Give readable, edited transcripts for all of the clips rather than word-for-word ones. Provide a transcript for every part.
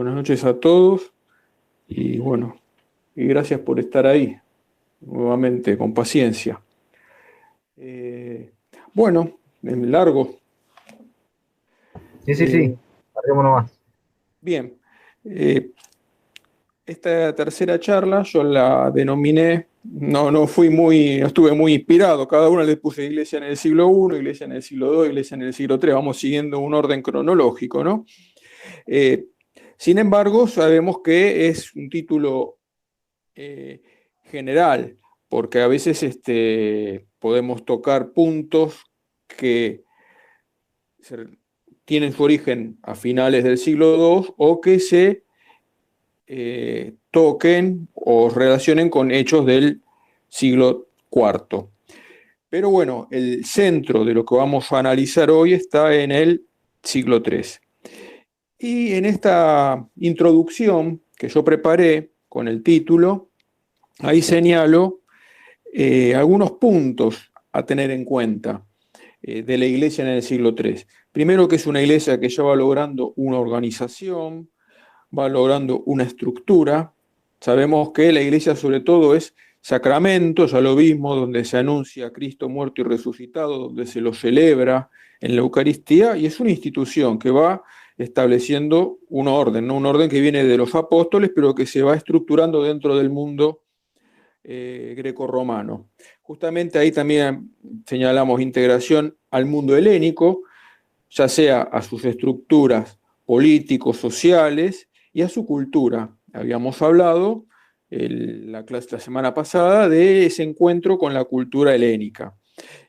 Buenas noches a todos y bueno, y gracias por estar ahí nuevamente con paciencia. Eh, bueno, en largo. Sí, sí, Eh, sí. Larguémonos más. bien, eh, esta tercera charla yo la denominé, no estuve muy inspirado, cada una le puse iglesia en el siglo I, iglesia en el siglo II, iglesia en el siglo III, vamos siguiendo un orden cronológico, ¿no? Eh, Sin embargo, sabemos que es un título eh, general, porque a veces podemos tocar puntos que se- tienen su origen a finales del siglo II o que se toquen o relacionen con hechos del siglo IV. Pero bueno, el centro de lo que vamos a analizar hoy está en el siglo III. Y en esta introducción que yo preparé con el título, ahí señalo algunos puntos a tener en cuenta de la iglesia en el siglo III. Primero, que es una iglesia que ya va logrando una organización, va logrando una estructura. Sabemos que la iglesia sobre todo es sacramento, ya lo vimos, donde se anuncia a Cristo muerto y resucitado, donde se lo celebra en la Eucaristía, y es una institución que va estableciendo un orden, ¿no? Un orden que viene de los apóstoles, pero que se va estructurando dentro del mundo grecorromano. Justamente ahí también señalamos integración al mundo helénico, ya sea a sus estructuras políticos, sociales y a su cultura. Habíamos hablado la semana pasada de ese encuentro con la cultura helénica.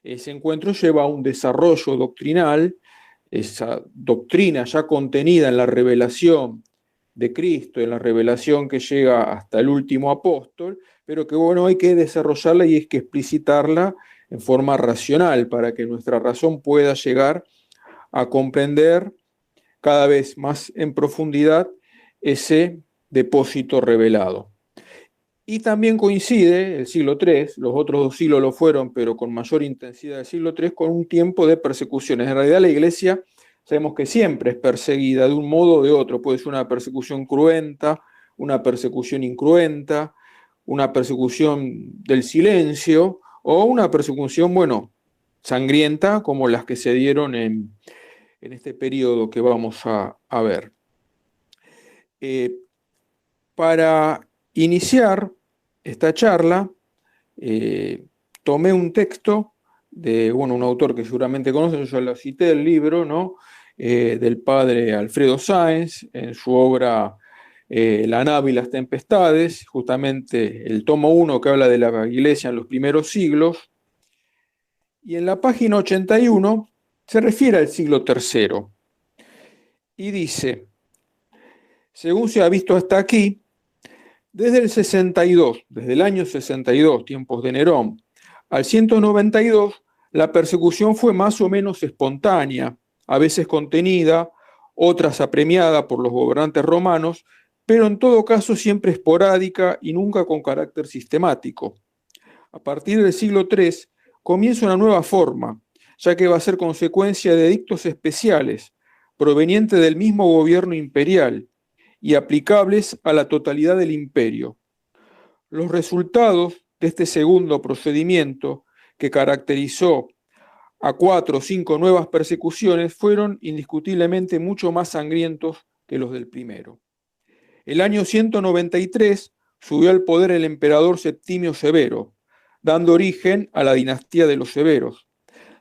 Ese encuentro lleva a un desarrollo doctrinal, esa doctrina ya contenida en la revelación de Cristo, en la revelación que llega hasta el último apóstol, pero que bueno, hay que desarrollarla y hay que explicitarla en forma racional para que nuestra razón pueda llegar a comprender cada vez más en profundidad ese depósito revelado. Y también coincide el siglo III, los otros dos siglos lo fueron, pero con mayor intensidad el siglo III, con un tiempo de persecuciones. En realidad la iglesia sabemos que siempre es perseguida de un modo o de otro. Puede ser una persecución cruenta, una persecución incruenta, una persecución del silencio o una persecución, bueno, sangrienta como las que se dieron en este periodo que vamos a ver. Eh, para iniciar esta charla, tomé un texto de bueno, un autor que seguramente conocen, yo ya lo cité, el libro, ¿no? Del padre Alfredo Sáenz, en su obra La nave y las tempestades, justamente el tomo 1 que habla de la iglesia en los primeros siglos, y en la página 81 se refiere al siglo III y dice, según se ha visto hasta aquí, desde el 62, desde el año 62, tiempos de Nerón, al 192, la persecución fue más o menos espontánea, a veces contenida, otras apremiada por los gobernantes romanos, pero en todo caso siempre esporádica y nunca con carácter sistemático. A partir del siglo III comienza una nueva forma, ya que va a ser consecuencia de edictos especiales provenientes del mismo gobierno imperial y aplicables a la totalidad del imperio. Los resultados de este segundo procedimiento, que caracterizó a 4 o 5 nuevas persecuciones, fueron indiscutiblemente mucho más sangrientos que los del primero. El año 193 subió al poder el emperador Septimio Severo, dando origen a la dinastía de los Severos.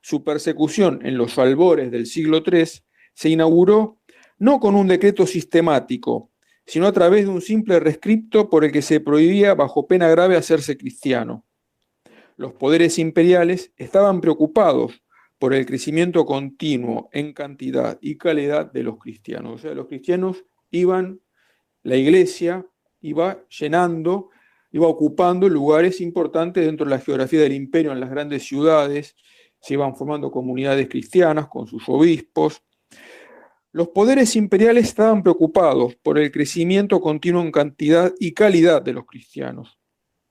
Su persecución en los albores del siglo III se inauguró no con un decreto sistemático, sino a través de un simple rescripto por el que se prohibía bajo pena grave hacerse cristiano. Los poderes imperiales estaban preocupados por el crecimiento continuo en cantidad y calidad de los cristianos. O sea, los cristianos iban, la iglesia iba llenando, iba ocupando lugares importantes dentro de la geografía del imperio en las grandes ciudades, se iban formando comunidades cristianas con sus obispos. Los poderes imperiales estaban preocupados por el crecimiento continuo en cantidad y calidad de los cristianos.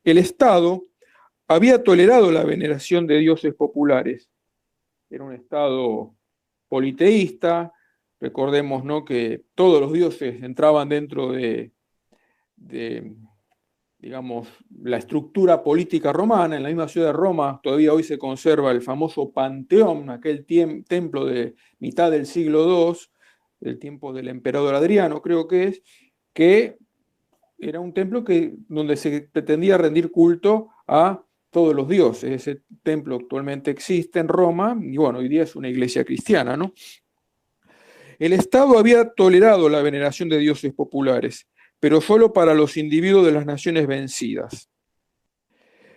El Estado había tolerado la veneración de dioses populares. Era un Estado politeísta, Recordemos, ¿no?, que todos los dioses entraban dentro de, digamos, la estructura política romana. En la misma ciudad de Roma todavía hoy se conserva el famoso Panteón, aquel templo de mitad del siglo II, del tiempo del emperador Adriano, creo que era un templo donde se pretendía rendir culto a todos los dioses. Ese templo actualmente existe en Roma y bueno, hoy día es una iglesia cristiana, ¿no? El Estado había tolerado la veneración de dioses populares, pero solo para los individuos de las naciones vencidas.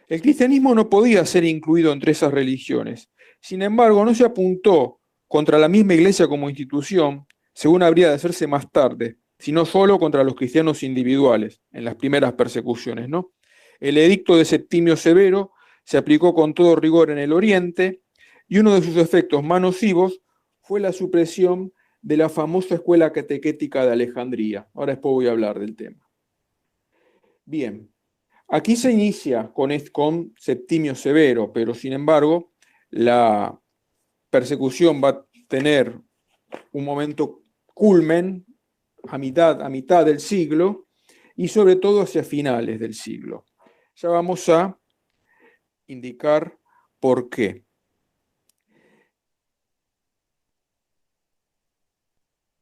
El cristianismo no podía ser incluido entre esas religiones. Sin embargo, no se apuntó contra la misma iglesia como institución, según habría de hacerse más tarde, sino solo contra los cristianos individuales, en las primeras persecuciones, ¿no? El edicto de Septimio Severo se aplicó con todo rigor en el Oriente, y uno de sus efectos más nocivos fue la supresión de la famosa escuela catequética de Alejandría. Ahora después voy a hablar del tema. Bien, aquí se inicia con Septimio Severo, pero sin embargo la persecución va a tener un momento culmen a mitad del siglo y sobre todo hacia finales del siglo. Ya vamos a indicar por qué.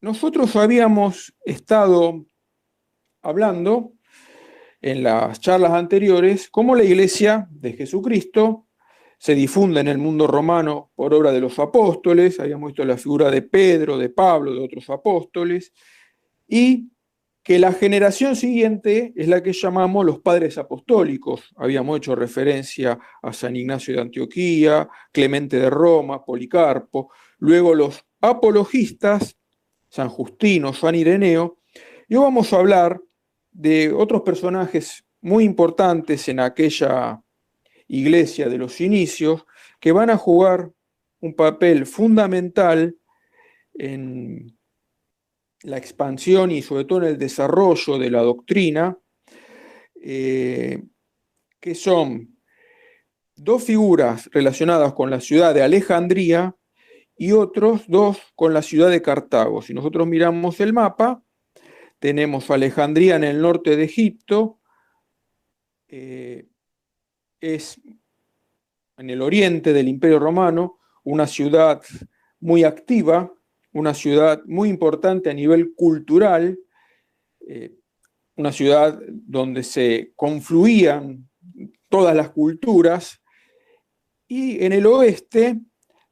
Nosotros habíamos estado hablando en las charlas anteriores cómo la Iglesia de Jesucristo se difunde en el mundo romano por obra de los apóstoles. Habíamos visto la figura de Pedro, de Pablo, de otros apóstoles, y que la generación siguiente es la que llamamos los padres apostólicos. Habíamos hecho referencia a San Ignacio de Antioquía, Clemente de Roma, Policarpo, luego los apologistas, San Justino, San Ireneo, y hoy vamos a hablar de otros personajes muy importantes en aquella iglesia de los inicios, que van a jugar un papel fundamental en la expansión y sobre todo en el desarrollo de la doctrina, que son dos figuras relacionadas con la ciudad de Alejandría y otros dos con la ciudad de Cartago. Si nosotros miramos el mapa, tenemos Alejandría en el norte de Egipto, es en el oriente del Imperio Romano, una ciudad muy activa, una ciudad muy importante a nivel cultural, una ciudad donde se confluían todas las culturas, y en el oeste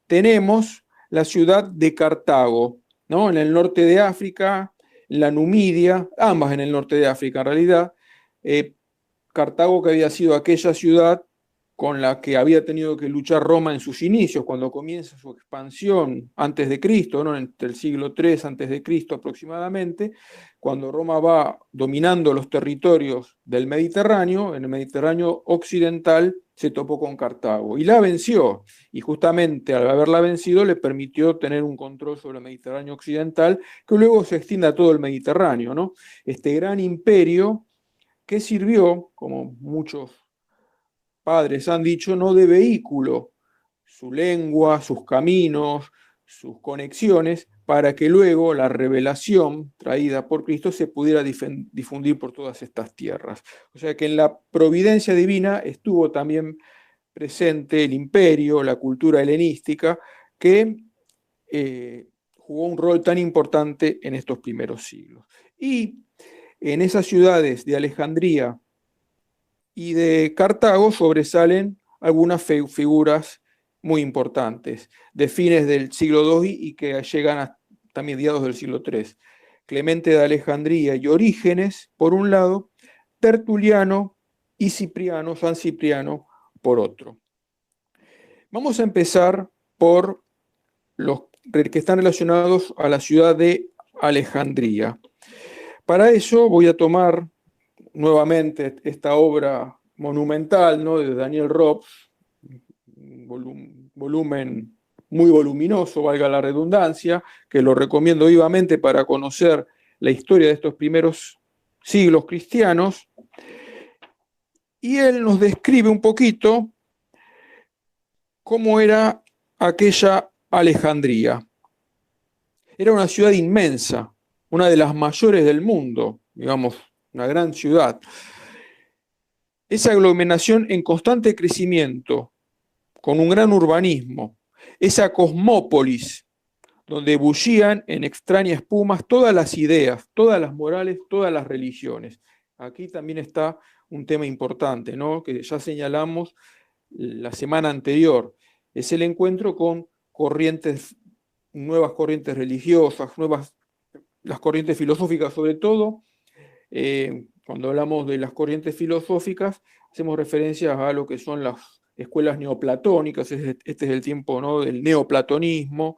tenemos la ciudad de Cartago, ¿no?, en el norte de África, la Numidia, ambas en el norte de África en realidad. Cartago, que había sido aquella ciudad con la que había tenido que luchar Roma en sus inicios, cuando comienza su expansión antes de Cristo, ¿no?, entre el siglo III antes de Cristo aproximadamente, cuando Roma va dominando los territorios del Mediterráneo. En el Mediterráneo occidental se topó con Cartago y la venció, y justamente al haberla vencido le permitió tener un control sobre el Mediterráneo occidental, que luego se extiende a todo el Mediterráneo, ¿no? Este gran imperio que sirvió, como muchos padres han dicho, no de vehículo, su lengua, sus caminos, sus conexiones, para que luego la revelación traída por Cristo se pudiera difundir por todas estas tierras. O sea que en la providencia divina estuvo también presente el imperio, la cultura helenística, que jugó un rol tan importante en estos primeros siglos. Y en esas ciudades de Alejandría y de Cartago sobresalen algunas figuras muy importantes, de fines del siglo II y que llegan hasta mediados del siglo III. Clemente de Alejandría y Orígenes, por un lado, Tertuliano y Cipriano, San Cipriano, por otro. Vamos a empezar por los que están relacionados a la ciudad de Alejandría. Para eso voy a tomar nuevamente esta obra monumental, ¿no?, de Daniel Robb, volumen muy voluminoso, valga la redundancia, que lo recomiendo vivamente para conocer la historia de estos primeros siglos cristianos. Y él nos describe un poquito cómo era aquella Alejandría. Era una ciudad inmensa, una de las mayores del mundo, digamos, una gran ciudad. Esa aglomeración en constante crecimiento, con un gran urbanismo, esa cosmópolis, donde bullían en extraña espumas todas las ideas, todas las morales, todas las religiones. Aquí también está un tema importante, ¿no?, que ya señalamos la semana anterior. Es el encuentro con nuevas corrientes religiosas, las corrientes filosóficas sobre todo. Cuando hablamos de las corrientes filosóficas, hacemos referencia a lo que son las escuelas neoplatónicas. Este es el tiempo, ¿no?, del neoplatonismo,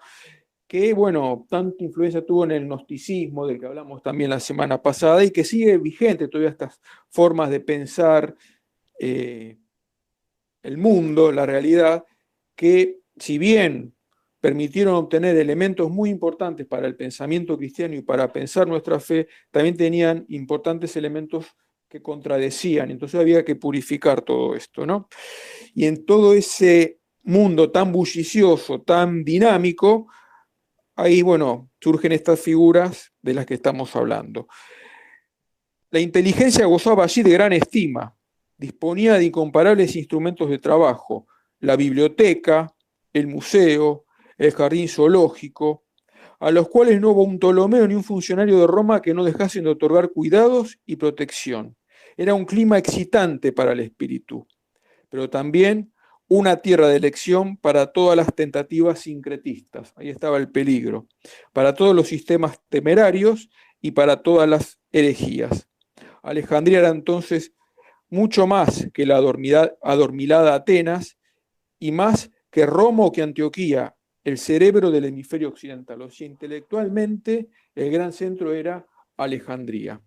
que, bueno, tanta influencia tuvo en el gnosticismo, del que hablamos también la semana pasada, y que sigue vigente todavía estas formas de pensar el mundo, la realidad, que si bien permitieron obtener elementos muy importantes para el pensamiento cristiano y para pensar nuestra fe, también tenían importantes elementos que contradecían. Entonces había que purificar todo esto, ¿no? Y en todo ese mundo tan bullicioso, tan dinámico, ahí, bueno, surgen estas figuras de las que estamos hablando. La inteligencia gozaba allí de gran estima, disponía de incomparables instrumentos de trabajo, la biblioteca, el museo, el jardín zoológico, a los cuales no hubo un Ptolomeo ni un funcionario de Roma que no dejasen de otorgar cuidados y protección. Era un clima excitante para el espíritu, pero también una tierra de elección para todas las tentativas sincretistas. Ahí estaba el peligro, para todos los sistemas temerarios y para todas las herejías. Alejandría era entonces mucho más que la adormilada Atenas y más que Roma o que Antioquía, el cerebro del hemisferio occidental. O sea, intelectualmente el gran centro era Alejandría,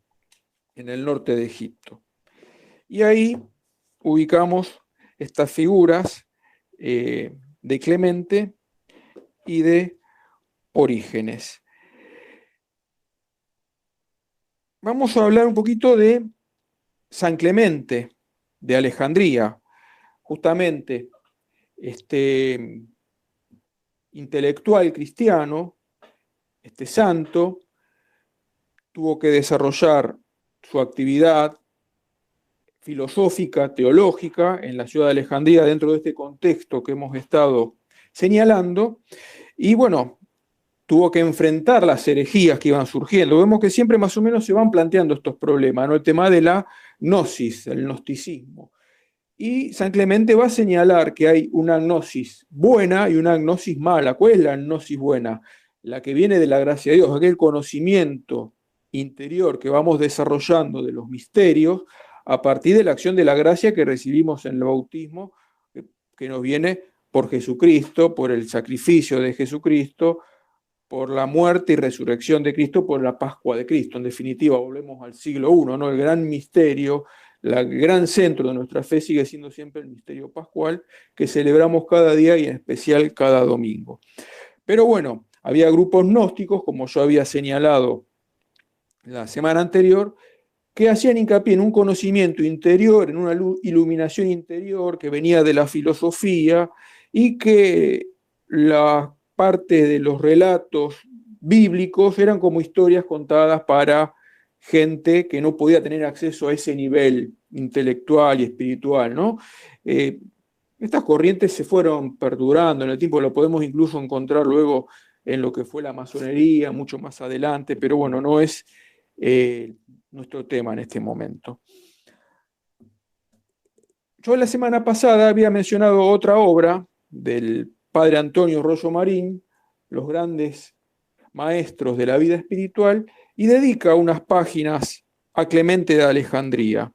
en el norte de Egipto. Y ahí ubicamos estas figuras de Clemente y de Orígenes. Vamos a hablar un poquito de San Clemente de Alejandría, justamente este intelectual cristiano, este santo, tuvo que desarrollar su actividad filosófica, teológica, en la ciudad de Alejandría, dentro de este contexto que hemos estado señalando, y bueno, tuvo que enfrentar las herejías que iban surgiendo. Vemos que siempre más o menos se van planteando estos problemas, ¿no? El tema de la gnosis, el gnosticismo. Y San Clemente va a señalar que hay una gnosis buena y una gnosis mala. ¿Cuál es la gnosis buena? La que viene de la gracia de Dios, aquel conocimiento interior que vamos desarrollando de los misterios a partir de la acción de la gracia que recibimos en el bautismo, que nos viene por Jesucristo, por el sacrificio de Jesucristo, por la muerte y resurrección de Cristo, por la Pascua de Cristo. En definitiva, volvemos al siglo I, ¿no? El gran misterio, el gran centro de nuestra fe sigue siendo siempre el misterio pascual, que celebramos cada día y en especial cada domingo. Pero bueno, había grupos gnósticos, como yo había señalado la semana anterior, que hacían hincapié en un conocimiento interior, en una iluminación interior que venía de la filosofía, y que la parte de los relatos bíblicos eran como historias contadas para gente que no podía tener acceso a ese nivel intelectual y espiritual, ¿no? Estas corrientes se fueron perdurando en el tiempo, lo podemos incluso encontrar luego en lo que fue la masonería, mucho más adelante, pero bueno, no es nuestro tema en este momento. Yo la semana pasada había mencionado otra obra del padre Antonio Rollo Marín, Los grandes maestros de la vida espiritual, y dedica unas páginas a Clemente de Alejandría.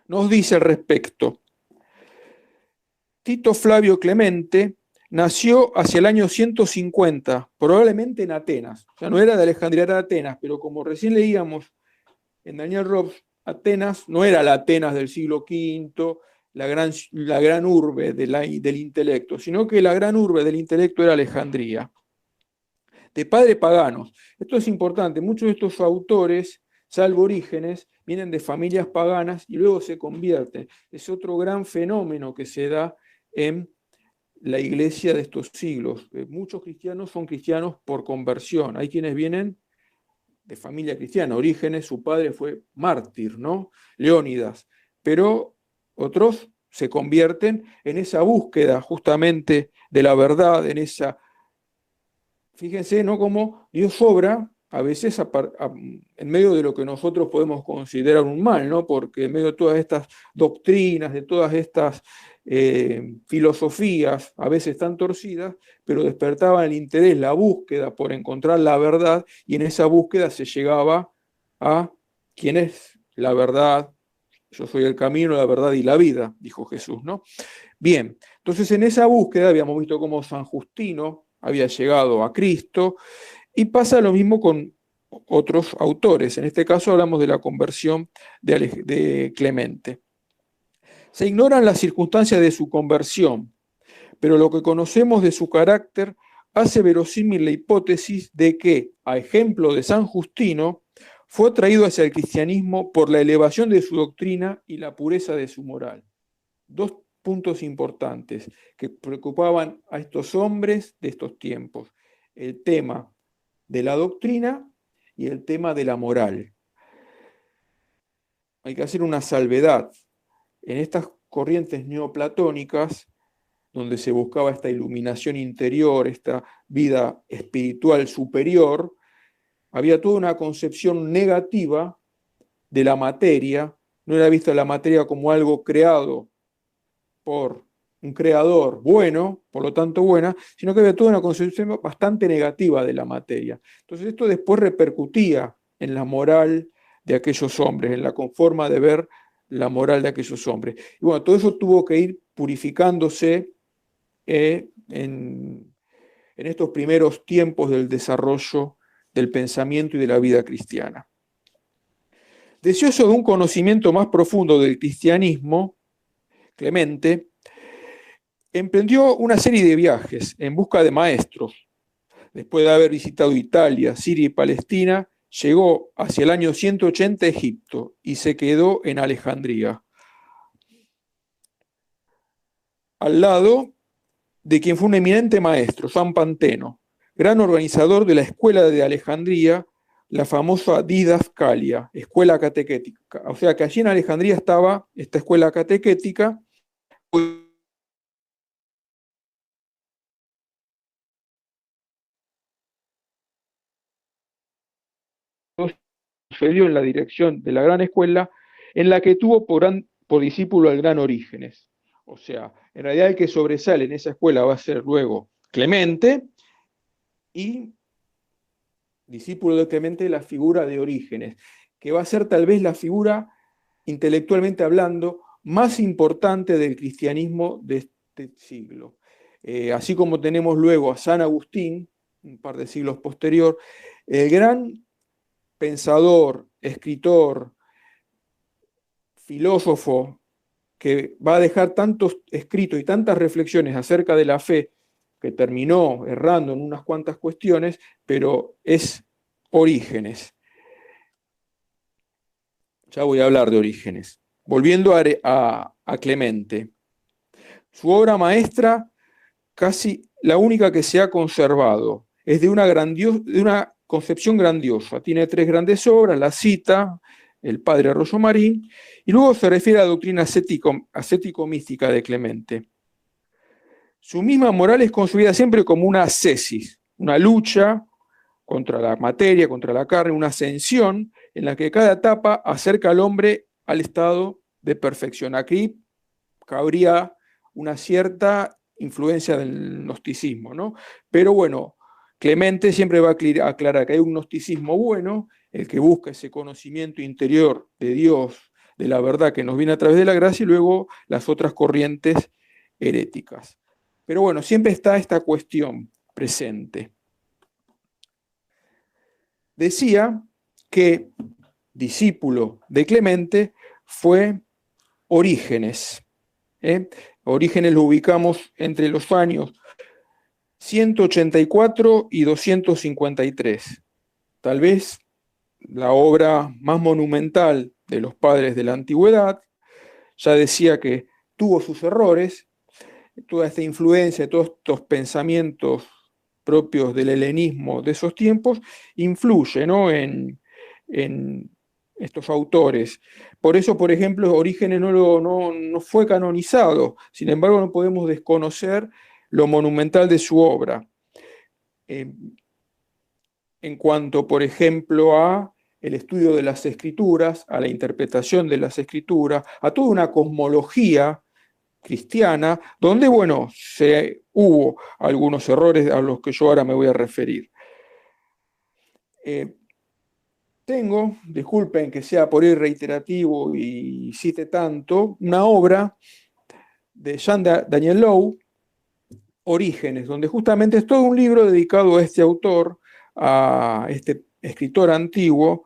Nos dice al respecto: Tito Flavio Clemente nació hacia el año 150, probablemente en Atenas. O sea, no era de Alejandría, era de Atenas, pero como recién leíamos en Daniel Robs, Atenas no era la Atenas del siglo V, la gran urbe del intelecto, sino que la gran urbe del intelecto era Alejandría. De padres paganos. Esto es importante. Muchos de estos autores, salvo Orígenes, vienen de familias paganas y luego se convierten. Es otro gran fenómeno que se da en la iglesia de estos siglos. Muchos cristianos son cristianos por conversión. Hay quienes vienen de familia cristiana. Orígenes, su padre fue mártir, ¿no? Leónidas. Pero otros se convierten en esa búsqueda justamente de la verdad, en esa... Fíjense, ¿no? Cómo Dios obra a veces en medio de lo que nosotros podemos considerar un mal, ¿no? Porque en medio de todas estas doctrinas, de todas estas filosofías, a veces tan torcidas, pero despertaban el interés, la búsqueda por encontrar la verdad, y en esa búsqueda se llegaba a quién es la verdad. Yo soy el camino, la verdad y la vida, dijo Jesús, ¿no? Bien, entonces en esa búsqueda habíamos visto cómo San Justino había llegado a Cristo, y pasa lo mismo con otros autores. En este caso hablamos de la conversión de Clemente. Se ignoran las circunstancias de su conversión, pero lo que conocemos de su carácter hace verosímil la hipótesis de que, a ejemplo de San Justino, fue atraído hacia el cristianismo por la elevación de su doctrina y la pureza de su moral. Dos puntos importantes que preocupaban a estos hombres de estos tiempos: el tema de la doctrina y el tema de la moral. Hay que hacer una salvedad. En estas corrientes neoplatónicas, donde se buscaba esta iluminación interior, esta vida espiritual superior, había toda una concepción negativa de la materia. No era vista la materia como algo creado por un creador bueno, por lo tanto buena, sino que había toda una concepción bastante negativa de la materia. Entonces esto después repercutía en la moral de aquellos hombres, en la forma de ver la moral de aquellos hombres. Y bueno, todo eso tuvo que ir purificándose en estos primeros tiempos del desarrollo del pensamiento y de la vida cristiana. Deseoso de un conocimiento más profundo del cristianismo, Clemente emprendió una serie de viajes en busca de maestros. Después de haber visitado Italia, Siria y Palestina, llegó hacia el año 180 a Egipto y se quedó en Alejandría, al lado de quien fue un eminente maestro, San Panteno, gran organizador de la escuela de Alejandría, la famosa Didascalia, escuela catequética. O sea que allí en Alejandría estaba esta escuela catequética. Sucedió en la dirección de la gran escuela, en la que tuvo por discípulo al gran Orígenes. O sea, en realidad el que sobresale en esa escuela va a ser luego Clemente, y discípulo de Clemente la figura de Orígenes, que va a ser tal vez la figura, intelectualmente hablando, más importante del cristianismo de este siglo. Así como tenemos luego a San Agustín, un par de siglos posterior, el gran pensador, escritor, filósofo, que va a dejar tantos escritos y tantas reflexiones acerca de la fe, que terminó errando en unas cuantas cuestiones, pero es Orígenes. Ya voy a hablar de Orígenes. Volviendo a Clemente. Su obra maestra, casi la única que se ha conservado, es de una concepción grandiosa. Tiene tres grandes obras: la cita, el padre Arroyo Marín, y luego se refiere a la doctrina ascético-mística de Clemente. Su misma moral es concebida siempre como una ascesis, una lucha contra la materia, contra la carne, una ascensión en la que cada etapa acerca al hombre al estado de perfección. Aquí cabría una cierta influencia del gnosticismo, ¿no? Pero bueno, Clemente siempre va a aclarar que hay un gnosticismo bueno, el que busca ese conocimiento interior de Dios, de la verdad que nos viene a través de la gracia, y luego las otras corrientes heréticas. Pero bueno, siempre está esta cuestión presente. Decía que discípulo de Clemente fue Orígenes. Orígenes lo ubicamos entre los años 184 y 253. Tal vez la obra más monumental de los padres de la antigüedad. Ya decía que tuvo sus errores. toda esta influencia, todos estos pensamientos propios del helenismo de esos tiempos, influye, ¿no?, en estos autores. Por eso, por ejemplo, Orígenes no fue canonizado, sin embargo no podemos desconocer lo monumental de su obra. En cuanto, por ejemplo, a el estudio de las escrituras, a la interpretación de las escrituras, a toda una cosmología cristiana, donde, bueno, hubo algunos errores a los que yo ahora me voy a referir. Tengo, disculpen que sea por ir reiterativo y cite tanto, una obra de Jean Daniel Lowe, Orígenes, donde justamente es todo un libro dedicado a este autor, a este escritor antiguo,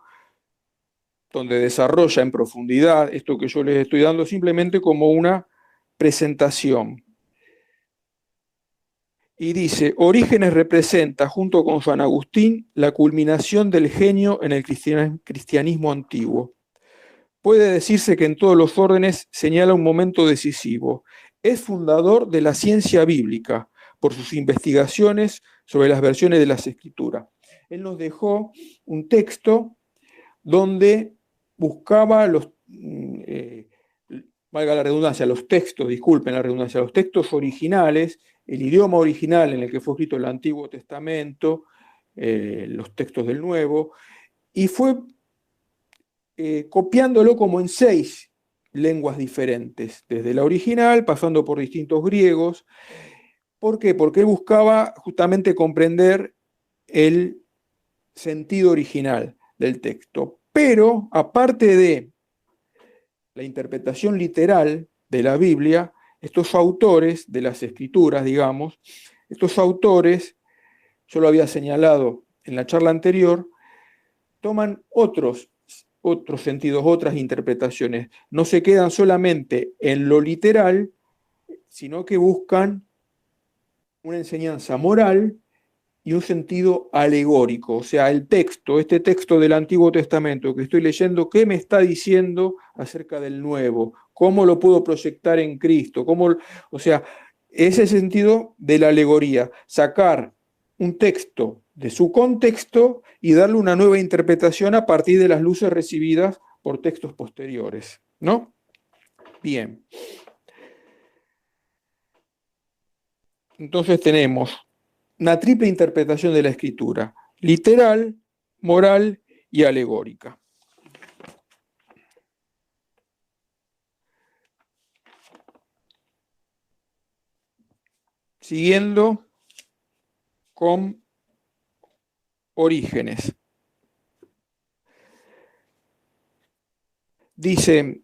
donde desarrolla en profundidad esto que yo les estoy dando simplemente como una presentación. Y dice, Orígenes representa, junto con San Agustín, la culminación del genio en el cristianismo antiguo. Puede decirse que en todos los órdenes señala un momento decisivo. Es fundador de la ciencia bíblica por sus investigaciones sobre las versiones de las Escrituras. Él nos dejó un texto donde buscaba valga la redundancia, los textos, disculpen la redundancia, los textos originales, el idioma original en el que fue escrito el Antiguo Testamento, los textos del Nuevo, y fue copiándolo como en 6 lenguas diferentes, desde la original, pasando por distintos griegos. ¿Por qué? Porque él buscaba justamente comprender el sentido original del texto. Pero, aparte de la interpretación literal de la Biblia, estos autores de las Escrituras, digamos, estos autores, yo lo había señalado en la charla anterior, toman otros sentidos, otras interpretaciones. No se quedan solamente en lo literal, sino que buscan una enseñanza moral y un sentido alegórico. O sea, el texto, este texto del Antiguo Testamento que estoy leyendo, ¿qué me está diciendo acerca del Nuevo? ¿Cómo lo puedo proyectar en Cristo? O sea, ese sentido de la alegoría, sacar un texto de su contexto y darle una nueva interpretación a partir de las luces recibidas por textos posteriores, ¿no? Bien. Entonces tenemos una triple interpretación de la escritura: literal, moral y alegórica. Siguiendo con Orígenes. Dice,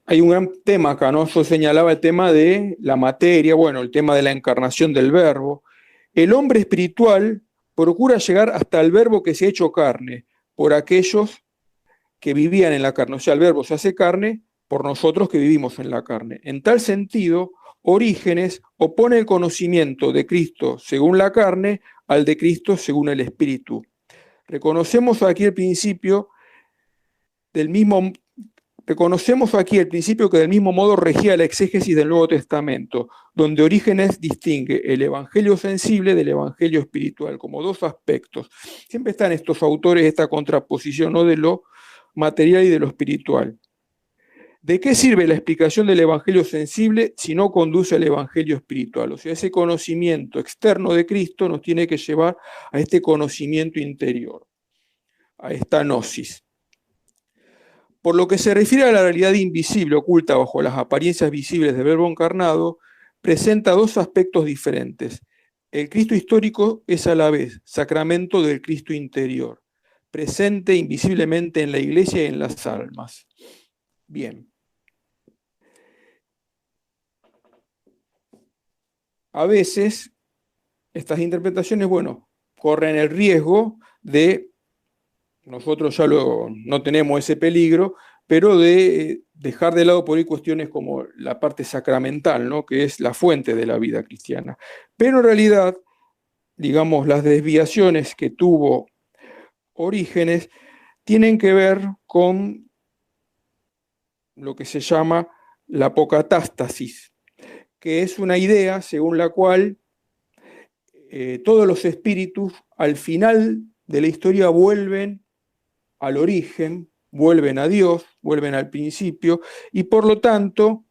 hay un gran tema acá, ¿no? Yo señalaba el tema de la materia, bueno, el tema de la encarnación del verbo. El hombre espiritual procura llegar hasta el verbo que se ha hecho carne, por aquellos que vivían en la carne. O sea, el verbo se hace carne por nosotros que vivimos en la carne. En tal sentido, Orígenes opone el conocimiento de Cristo según la carne al de Cristo según el Espíritu. Reconocemos aquí el principio que del mismo modo regía la exégesis del Nuevo Testamento, donde Orígenes distingue el evangelio sensible del evangelio espiritual como dos aspectos. Siempre están estos autores esta contraposición, ¿no?, de lo material y de lo espiritual. ¿De qué sirve la explicación del evangelio sensible si no conduce al evangelio espiritual? O sea, ese conocimiento externo de Cristo nos tiene que llevar a este conocimiento interior, a esta gnosis. Por lo que se refiere a la realidad invisible oculta bajo las apariencias visibles del Verbo encarnado, presenta dos aspectos diferentes. El Cristo histórico es a la vez sacramento del Cristo interior, presente invisiblemente en la Iglesia y en las almas. Bien. A veces estas interpretaciones, bueno, corren el riesgo de, nosotros ya no tenemos ese peligro, pero de dejar de lado por ahí cuestiones como la parte sacramental, ¿no?, que es la fuente de la vida cristiana. Pero en realidad, digamos, las desviaciones que tuvo Orígenes tienen que ver con lo que se llama la apocatástasis, que es una idea según la cual todos los espíritus al final de la historia vuelven al origen, vuelven a Dios, vuelven al principio, y por lo tanto,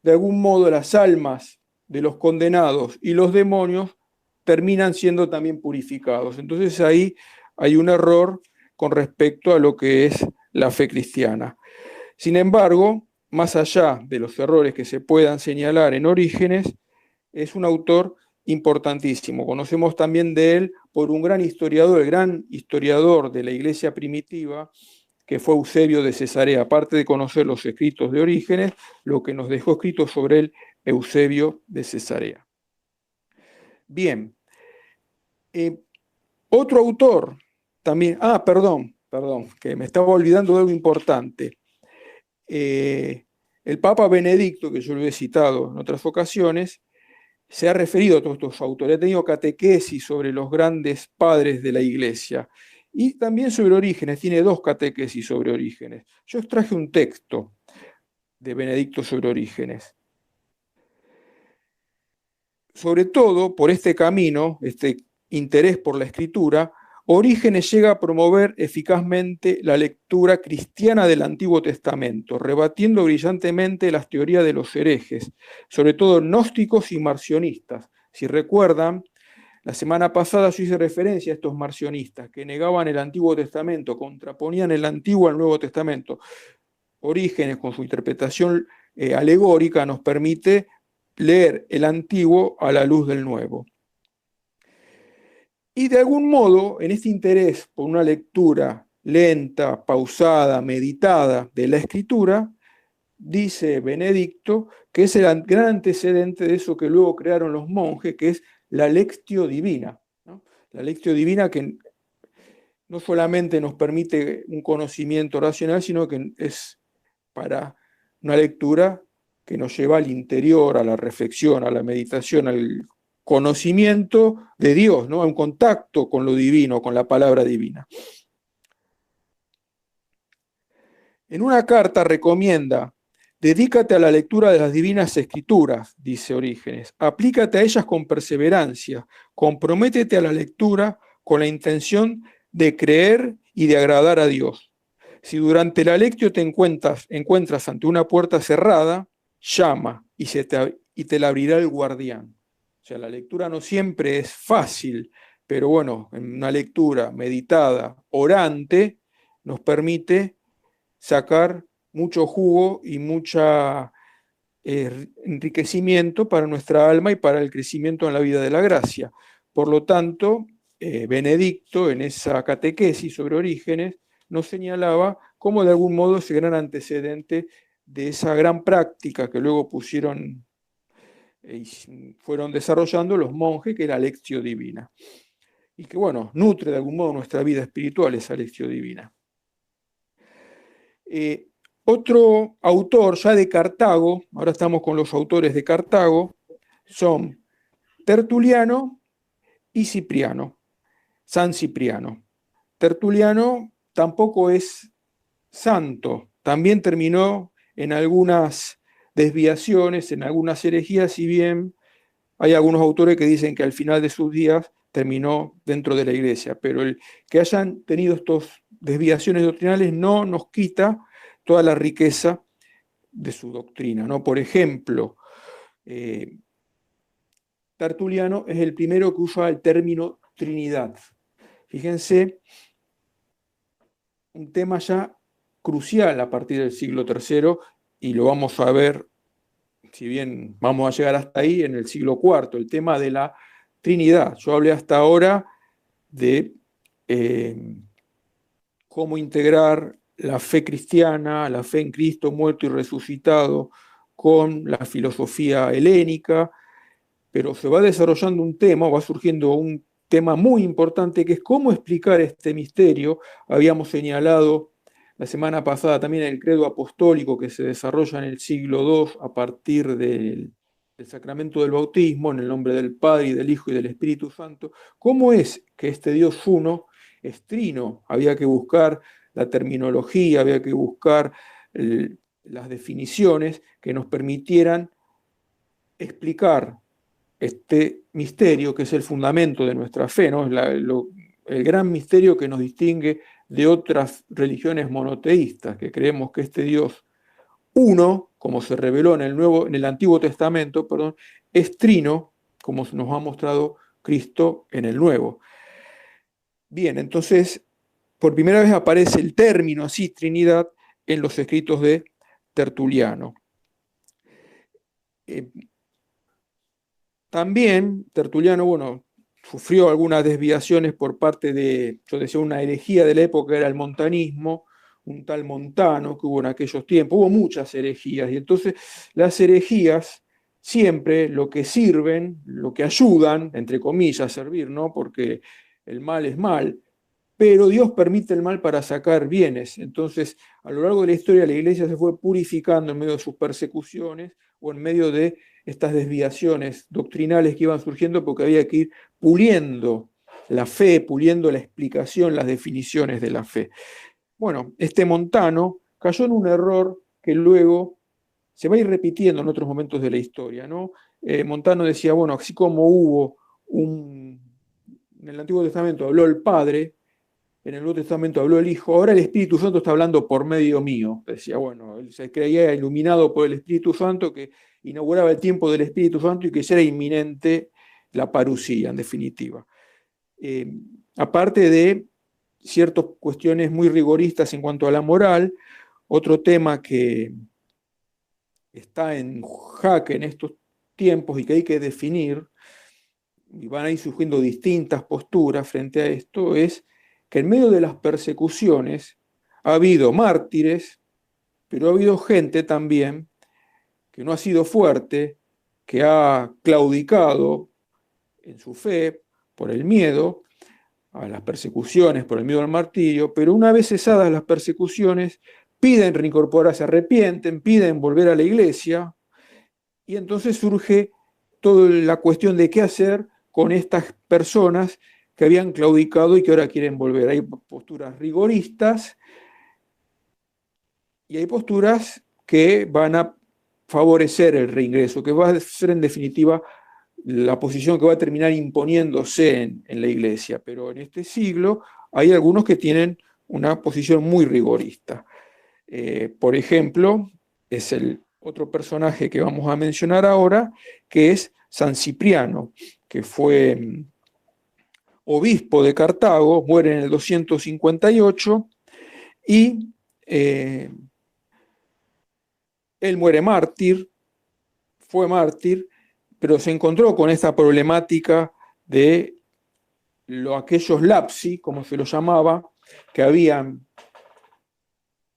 de algún modo, las almas de los condenados y los demonios terminan siendo también purificados. Entonces ahí hay un error con respecto a lo que es la fe cristiana. Sin embargo, más allá de los errores que se puedan señalar en Orígenes, es un autor importantísimo. Conocemos también de él por un gran historiador, el gran historiador de la iglesia primitiva, que fue Eusebio de Cesarea. Aparte de conocer los escritos de Orígenes, lo que nos dejó escrito sobre él Eusebio de Cesarea. Bien. Otro autor también, perdón, que me estaba olvidando de algo importante. El Papa Benedicto, que yo lo he citado en otras ocasiones, se ha referido a todos estos autores, ha tenido catequesis sobre los grandes padres de la Iglesia y también sobre Orígenes, tiene 2 catequesis sobre Orígenes. Yo os traje un texto de Benedicto sobre Orígenes. Sobre todo, por este camino, este interés por la escritura, Orígenes llega a promover eficazmente la lectura cristiana del Antiguo Testamento, rebatiendo brillantemente las teorías de los herejes, sobre todo gnósticos y marcionistas. Si recuerdan, la semana pasada yo hice referencia a estos marcionistas que negaban el Antiguo Testamento, contraponían el Antiguo al Nuevo Testamento. Orígenes, con su interpretación alegórica, nos permite leer el Antiguo a la luz del Nuevo. Y de algún modo, en este interés por una lectura lenta, pausada, meditada de la Escritura, dice Benedicto que es el gran antecedente de eso que luego crearon los monjes, que es la Lectio Divina, ¿no? La Lectio Divina que no solamente nos permite un conocimiento racional, sino que es para una lectura que nos lleva al interior, a la reflexión, a la meditación, al conocimiento de Dios, ¿no? A un contacto con lo divino, con la palabra divina. En una carta recomienda: dedícate a la lectura de las divinas escrituras, dice Orígenes, aplícate a ellas con perseverancia, comprométete a la lectura con la intención de creer y de agradar a Dios. Si durante la lectio te encuentras ante una puerta cerrada, llama y te la abrirá el guardián. O sea, la lectura no siempre es fácil, pero bueno, en una lectura meditada, orante, nos permite sacar mucho jugo y mucho enriquecimiento para nuestra alma y para el crecimiento en la vida de la gracia. Por lo tanto, Benedicto, en esa catequesis sobre Orígenes, nos señalaba cómo de algún modo ese gran antecedente de esa gran práctica que luego pusieron y fueron desarrollando los monjes, que era la Lectio Divina. Y que, bueno, nutre de algún modo nuestra vida espiritual esa Lectio Divina. Otro autor ya de Cartago, ahora estamos con los autores de Cartago, son Tertuliano y Cipriano, San Cipriano. Tertuliano tampoco es santo, también terminó en algunas desviaciones, en algunas herejías, si bien hay algunos autores que dicen que al final de sus días terminó dentro de la iglesia, pero el que hayan tenido estas desviaciones doctrinales no nos quita toda la riqueza de su doctrina, ¿no? Por ejemplo, Tertuliano es el primero que usa el término Trinidad. Fíjense, un tema ya crucial a partir del siglo III, y lo vamos a ver, si bien vamos a llegar hasta ahí, en el siglo IV, el tema de la Trinidad. Yo hablé hasta ahora de cómo integrar la fe cristiana, la fe en Cristo muerto y resucitado, con la filosofía helénica, pero se va desarrollando un tema, va surgiendo un tema muy importante, que es cómo explicar este misterio. Habíamos señalado la semana pasada también el credo apostólico que se desarrolla en el siglo II a partir del sacramento del bautismo, en el nombre del Padre y del Hijo y del Espíritu Santo. ¿Cómo es que este Dios uno es trino? Había que buscar la terminología, había que buscar las definiciones que nos permitieran explicar este misterio que es el fundamento de nuestra fe, ¿no? El gran misterio que nos distingue de otras religiones monoteístas, que creemos que este Dios uno, como se reveló en el Antiguo Testamento, perdón, es trino, como nos ha mostrado Cristo en el Nuevo. Bien, entonces, por primera vez aparece el término así, Trinidad, en los escritos de Tertuliano. También Tertuliano, bueno, sufrió algunas desviaciones por parte de, yo decía, una herejía de la época, era el montanismo, un tal Montano que hubo en aquellos tiempos, hubo muchas herejías, y entonces las herejías siempre lo que sirven, lo que ayudan, entre comillas, a servir, ¿no? Porque el mal es mal, pero Dios permite el mal para sacar bienes. Entonces, a lo largo de la historia, la iglesia se fue purificando en medio de sus persecuciones o en medio de estas desviaciones doctrinales que iban surgiendo, porque había que ir puliendo la fe, puliendo la explicación, las definiciones de la fe. Bueno, este Montano cayó en un error que luego se va a ir repitiendo en otros momentos de la historia, ¿no? Montano decía, bueno, así como hubo en el Antiguo Testamento habló el Padre, en el Nuevo Testamento habló el Hijo, ahora el Espíritu Santo está hablando por medio mío. Decía, bueno, él se creía iluminado por el Espíritu Santo, que inauguraba el tiempo del Espíritu Santo y que ya era inminente la parusía, en definitiva. Aparte de ciertas cuestiones muy rigoristas en cuanto a la moral, otro tema que está en jaque en estos tiempos y que hay que definir, y van a ir surgiendo distintas posturas frente a esto, es que en medio de las persecuciones ha habido mártires, pero ha habido gente también que no ha sido fuerte, que ha claudicado en su fe por el miedo a las persecuciones, por el miedo al martirio, pero una vez cesadas las persecuciones, piden reincorporarse, se arrepienten, piden volver a la iglesia, y entonces surge toda la cuestión de qué hacer con estas personas que habían claudicado y que ahora quieren volver. Hay posturas rigoristas y hay posturas que van a favorecer el reingreso, que va a ser en definitiva la posición que va a terminar imponiéndose en la iglesia. Pero en este siglo hay algunos que tienen una posición muy rigorista. Por ejemplo, es el otro personaje que vamos a mencionar ahora, que es San Cipriano, que fue obispo de Cartago, muere en el 258 y él muere mártir, fue mártir, pero se encontró con esta problemática de aquellos lapsi, como se los llamaba, que habían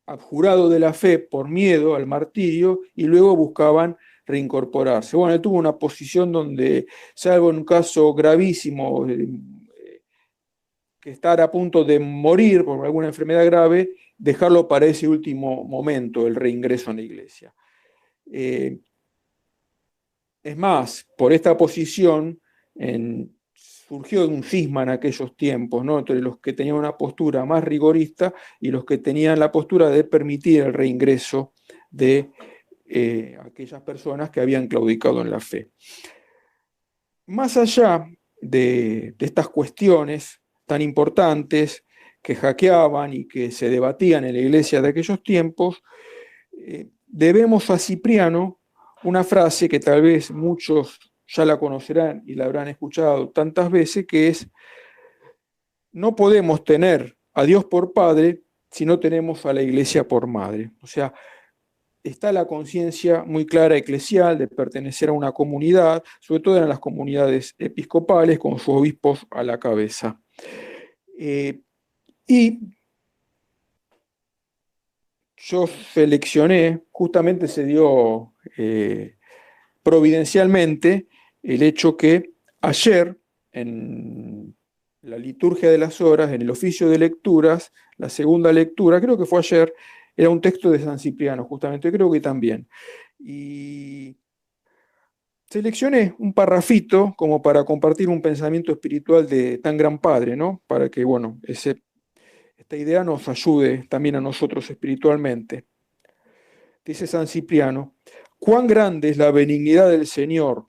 abjurado de la fe por miedo al martirio y luego buscaban reincorporarse. Bueno, él tuvo una posición donde, salvo en un caso gravísimo, que estar a punto de morir por alguna enfermedad grave, dejarlo para ese último momento, el reingreso en la iglesia. Es más, por esta posición surgió un cisma en aquellos tiempos, ¿no? Entre los que tenían una postura más rigorista y los que tenían la postura de permitir el reingreso de aquellas personas que habían claudicado en la fe. Más allá de estas cuestiones tan importantes que hackeaban y que se debatían en la iglesia de aquellos tiempos, debemos a Cipriano una frase que tal vez muchos ya la conocerán y la habrán escuchado tantas veces, que es: no podemos tener a Dios por padre si no tenemos a la iglesia por madre. O sea, está la conciencia muy clara eclesial de pertenecer a una comunidad, sobre todo en las comunidades episcopales, con sus obispos a la cabeza. Y yo seleccioné, justamente se dio providencialmente el hecho que ayer, en la liturgia de las horas, en el oficio de lecturas, la segunda lectura, creo que fue ayer, era un texto de San Cipriano, justamente, creo que también. Y seleccioné un parrafito como para compartir un pensamiento espiritual de tan gran padre, ¿no? Para que, bueno, esta idea nos ayude también a nosotros espiritualmente. Dice San Cipriano: cuán grande es la benignidad del Señor,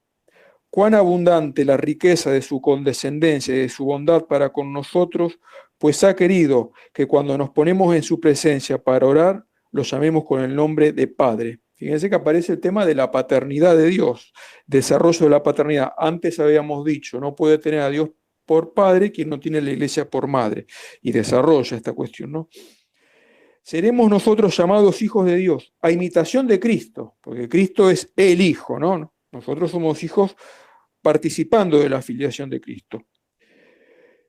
cuán abundante la riqueza de su condescendencia y de su bondad para con nosotros, pues ha querido que cuando nos ponemos en su presencia para orar, lo llamemos con el nombre de Padre. Fíjense que aparece el tema de la paternidad de Dios, desarrollo de la paternidad. Antes habíamos dicho, no puede tener a Dios por padre quien no tiene la iglesia por madre. Y desarrolla esta cuestión, ¿no? Seremos nosotros llamados hijos de Dios, a imitación de Cristo, porque Cristo es el Hijo, ¿no? Nosotros somos hijos participando de la filiación de Cristo.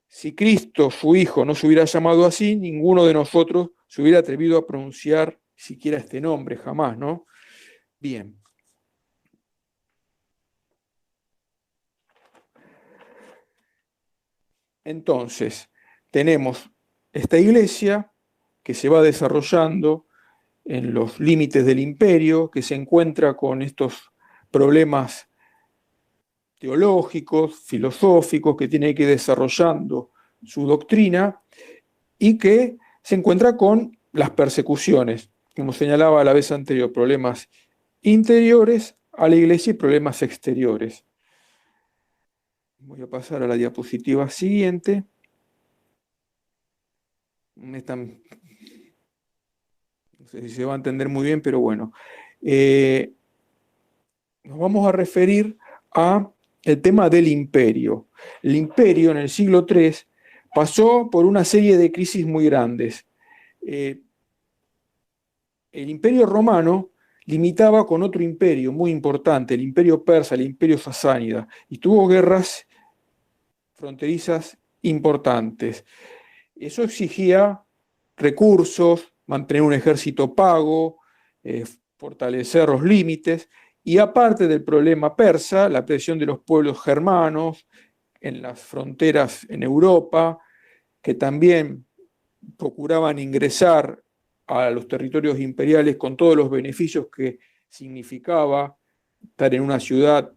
Si Cristo, su Hijo, no se hubiera llamado así, ninguno de nosotros se hubiera atrevido a pronunciar siquiera este nombre, jamás, ¿no? Bien. Entonces, tenemos esta iglesia que se va desarrollando en los límites del imperio, que se encuentra con estos problemas teológicos, filosóficos, que tiene que ir desarrollando su doctrina y que se encuentra con las persecuciones, como señalaba la vez anterior, problemas interiores a la iglesia y problemas exteriores. Voy a pasar a la diapositiva siguiente. No sé si se va a entender muy bien, pero bueno. Nos vamos a referir a el tema del imperio. El imperio en el siglo III pasó por una serie de crisis muy grandes. El imperio romano limitaba con otro imperio muy importante, el imperio persa, el imperio sasánida, y tuvo guerras fronterizas importantes. Eso exigía recursos, mantener un ejército pago, fortalecer los límites, y aparte del problema persa, la presión de los pueblos germanos en las fronteras en Europa, que también procuraban ingresar a los territorios imperiales con todos los beneficios que significaba estar en una ciudad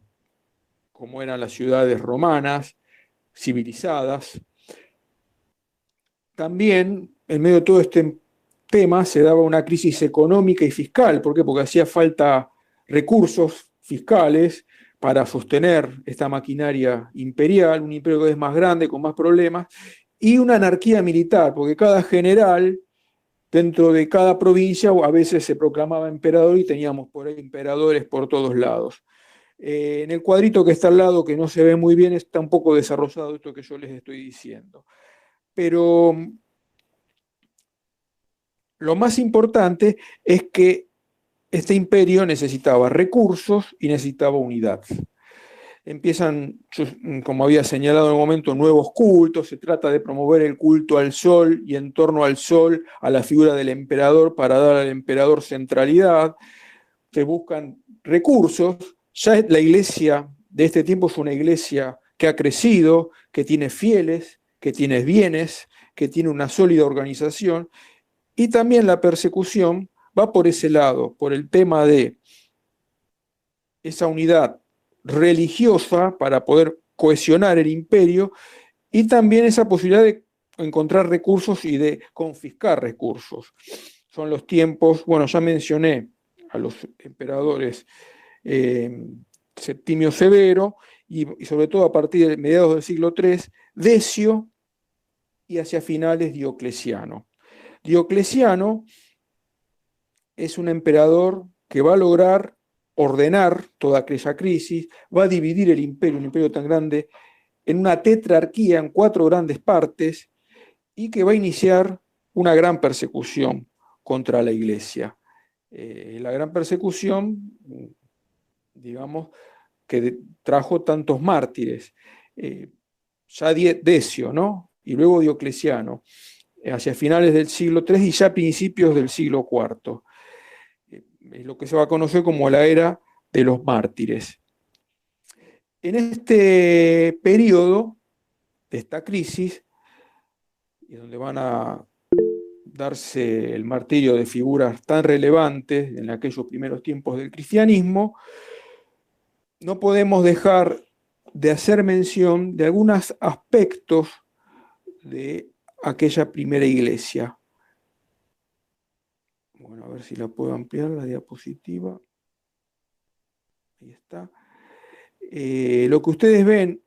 como eran las ciudades romanas, civilizadas. También, en medio de todo este tema, se daba una crisis económica y fiscal. ¿Por qué? Porque hacía falta recursos fiscales para sostener esta maquinaria imperial, un imperio cada vez más grande, con más problemas, y una anarquía militar, porque cada general dentro de cada provincia a veces se proclamaba emperador y teníamos por ahí emperadores por todos lados. En el cuadrito que está al lado, que no se ve muy bien, está un poco desarrollado esto que yo les estoy diciendo. Pero lo más importante es que este imperio necesitaba recursos y necesitaba unidad. Empiezan, como había señalado en un momento, nuevos cultos, se trata de promover el culto al sol y en torno al sol a la figura del emperador para dar al emperador centralidad, se buscan recursos, ya la iglesia de este tiempo es una iglesia que ha crecido, que tiene fieles, que tiene bienes, que tiene una sólida organización, y también la persecución va por ese lado, por el tema de esa unidad religiosa para poder cohesionar el imperio y también esa posibilidad de encontrar recursos y de confiscar recursos. Son los tiempos, bueno, ya mencioné a los emperadores Septimio Severo y sobre todo a partir de mediados del siglo III, Decio y hacia finales Diocleciano. Diocleciano es un emperador que va a lograr ordenar toda aquella crisis, va a dividir el imperio, un imperio tan grande, en una tetrarquía, en 4 grandes partes, y que va a iniciar una gran persecución contra la iglesia. La gran persecución, digamos, que trajo tantos mártires. Ya Decio, ¿no? Y luego Diocleciano, hacia finales del siglo III y ya principios del siglo IV. Es lo que se va a conocer como la era de los mártires. En este periodo de esta crisis, y donde van a darse el martirio de figuras tan relevantes en aquellos primeros tiempos del cristianismo, no podemos dejar de hacer mención de algunos aspectos de aquella primera iglesia. Bueno, a ver si la puedo ampliar la diapositiva. Ahí está. Lo que ustedes ven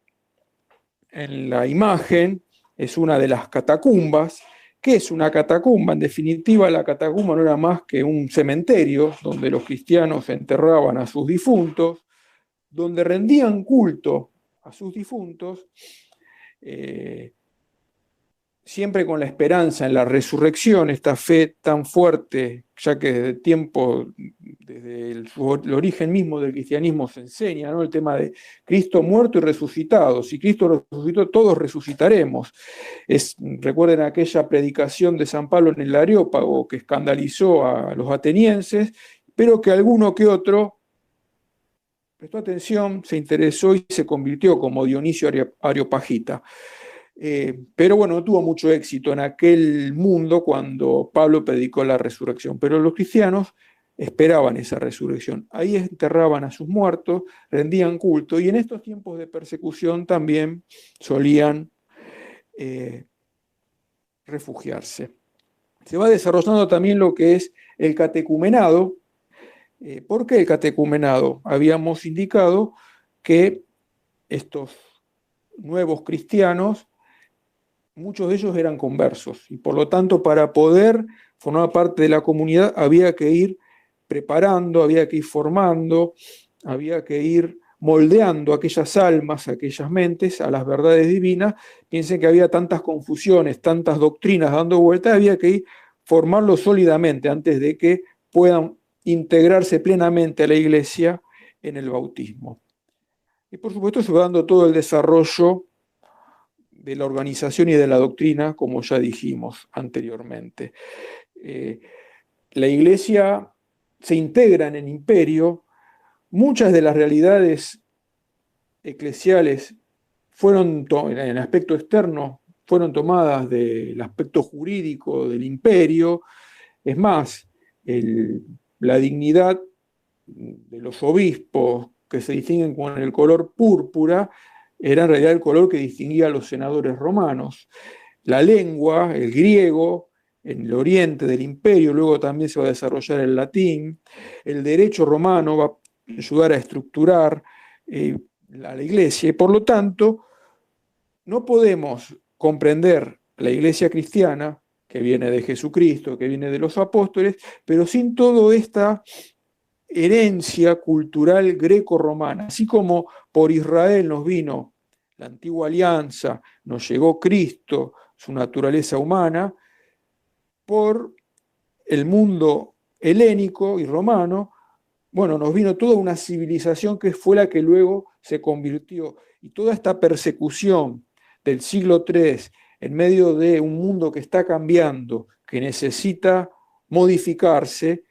en la imagen es una de las catacumbas. ¿Qué es una catacumba? En definitiva, la catacumba no era más que un cementerio donde los cristianos enterraban a sus difuntos, donde rendían culto a sus difuntos, siempre con la esperanza en la resurrección, esta fe tan fuerte, ya que desde tiempo, desde el origen mismo del cristianismo se enseña, ¿no? El tema de Cristo muerto y resucitado. Si Cristo resucitó, todos resucitaremos. Recuerden aquella predicación de San Pablo en el Areópago que escandalizó a los atenienses, pero que alguno que otro prestó atención, se interesó y se convirtió como Dionisio Areopagita. Pero bueno, no tuvo mucho éxito en aquel mundo cuando Pablo predicó la resurrección. Pero los cristianos esperaban esa resurrección. Ahí enterraban a sus muertos, rendían culto y en estos tiempos de persecución también solían refugiarse. Se va desarrollando también lo que es el catecumenado. ¿Por qué el catecumenado? Habíamos indicado que estos nuevos cristianos, muchos de ellos eran conversos y por lo tanto para poder formar parte de la comunidad había que ir preparando, había que ir formando, había que ir moldeando aquellas almas, aquellas mentes a las verdades divinas. Piensen que había tantas confusiones, tantas doctrinas dando vueltas, había que ir formarlos sólidamente antes de que puedan integrarse plenamente a la iglesia en el bautismo. Y por supuesto se va dando todo el desarrollo de la organización y de la doctrina, como ya dijimos anteriormente. La iglesia se integra en el imperio, muchas de las realidades eclesiales fueron, en el aspecto externo, fueron tomadas del aspecto jurídico del imperio. Es más, la dignidad de los obispos, que se distinguen con el color púrpura, era en realidad el color que distinguía a los senadores romanos. La lengua, el griego, en el oriente del imperio, luego también se va a desarrollar el latín. El derecho romano va a ayudar a estructurar la iglesia y por lo tanto no podemos comprender la iglesia cristiana, que viene de Jesucristo, que viene de los apóstoles, pero sin toda esta herencia cultural greco-romana. Así como por Israel nos vino la antigua alianza, nos llegó Cristo, su naturaleza humana, por el mundo helénico y romano, bueno, nos vino toda una civilización que fue la que luego se convirtió. Y toda esta persecución del siglo III, en medio de un mundo que está cambiando, que necesita modificarse,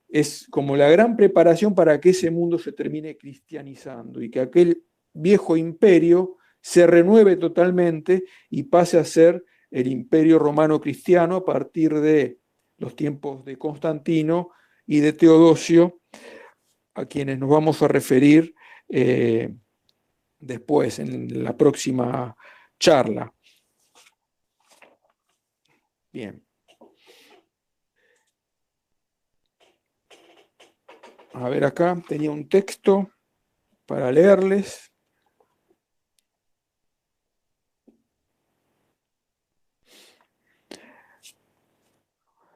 es como la gran preparación para que ese mundo se termine cristianizando y que aquel viejo imperio se renueve totalmente y pase a ser el imperio romano cristiano a partir de los tiempos de Constantino y de Teodosio, a quienes nos vamos a referir después, en la próxima charla. Bien. A ver, acá tenía un texto para leerles.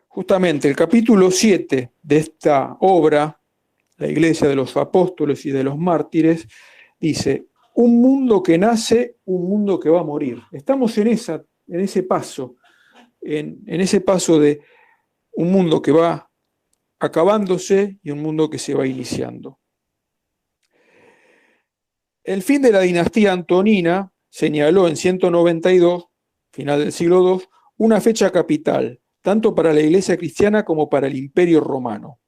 Justamente el capítulo 7 de esta obra, La Iglesia de los Apóstoles y de los Mártires, dice: un mundo que nace, un mundo que va a morir. Estamos en ese paso, en ese paso de un mundo que va acabándose y un mundo que se va iniciando. El fin de la dinastía antonina señaló en 192, final del siglo II, una fecha capital, tanto para la Iglesia cristiana como para el Imperio romano.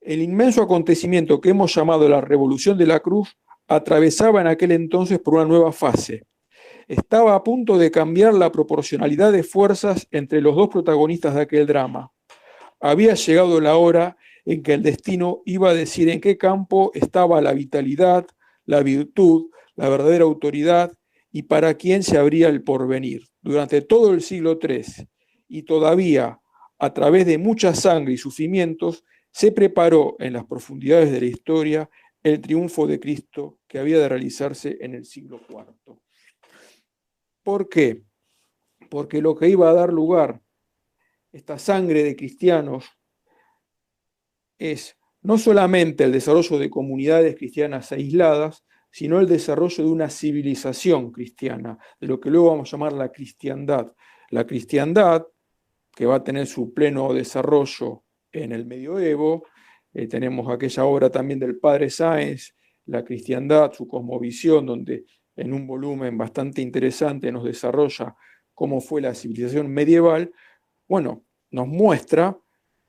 El inmenso acontecimiento que hemos llamado la Revolución de la Cruz atravesaba en aquel entonces por una nueva fase. Estaba a punto de cambiar la proporcionalidad de fuerzas entre los dos protagonistas de aquel drama. Había llegado la hora en que el destino iba a decir en qué campo estaba la vitalidad, la virtud, la verdadera autoridad y para quién se abría el porvenir. Durante todo el siglo III y todavía a través de mucha sangre y sufrimientos, se preparó en las profundidades de la historia el triunfo de Cristo que había de realizarse en el siglo IV. ¿Por qué? Porque lo que iba a dar lugar, esta sangre de cristianos, es no solamente el desarrollo de comunidades cristianas aisladas, sino el desarrollo de una civilización cristiana, de lo que luego vamos a llamar la cristiandad. La cristiandad, que va a tener su pleno desarrollo en el medioevo, tenemos aquella obra también del padre Sáenz, La cristiandad, su cosmovisión, donde en un volumen bastante interesante nos desarrolla cómo fue la civilización medieval. Bueno, nos muestra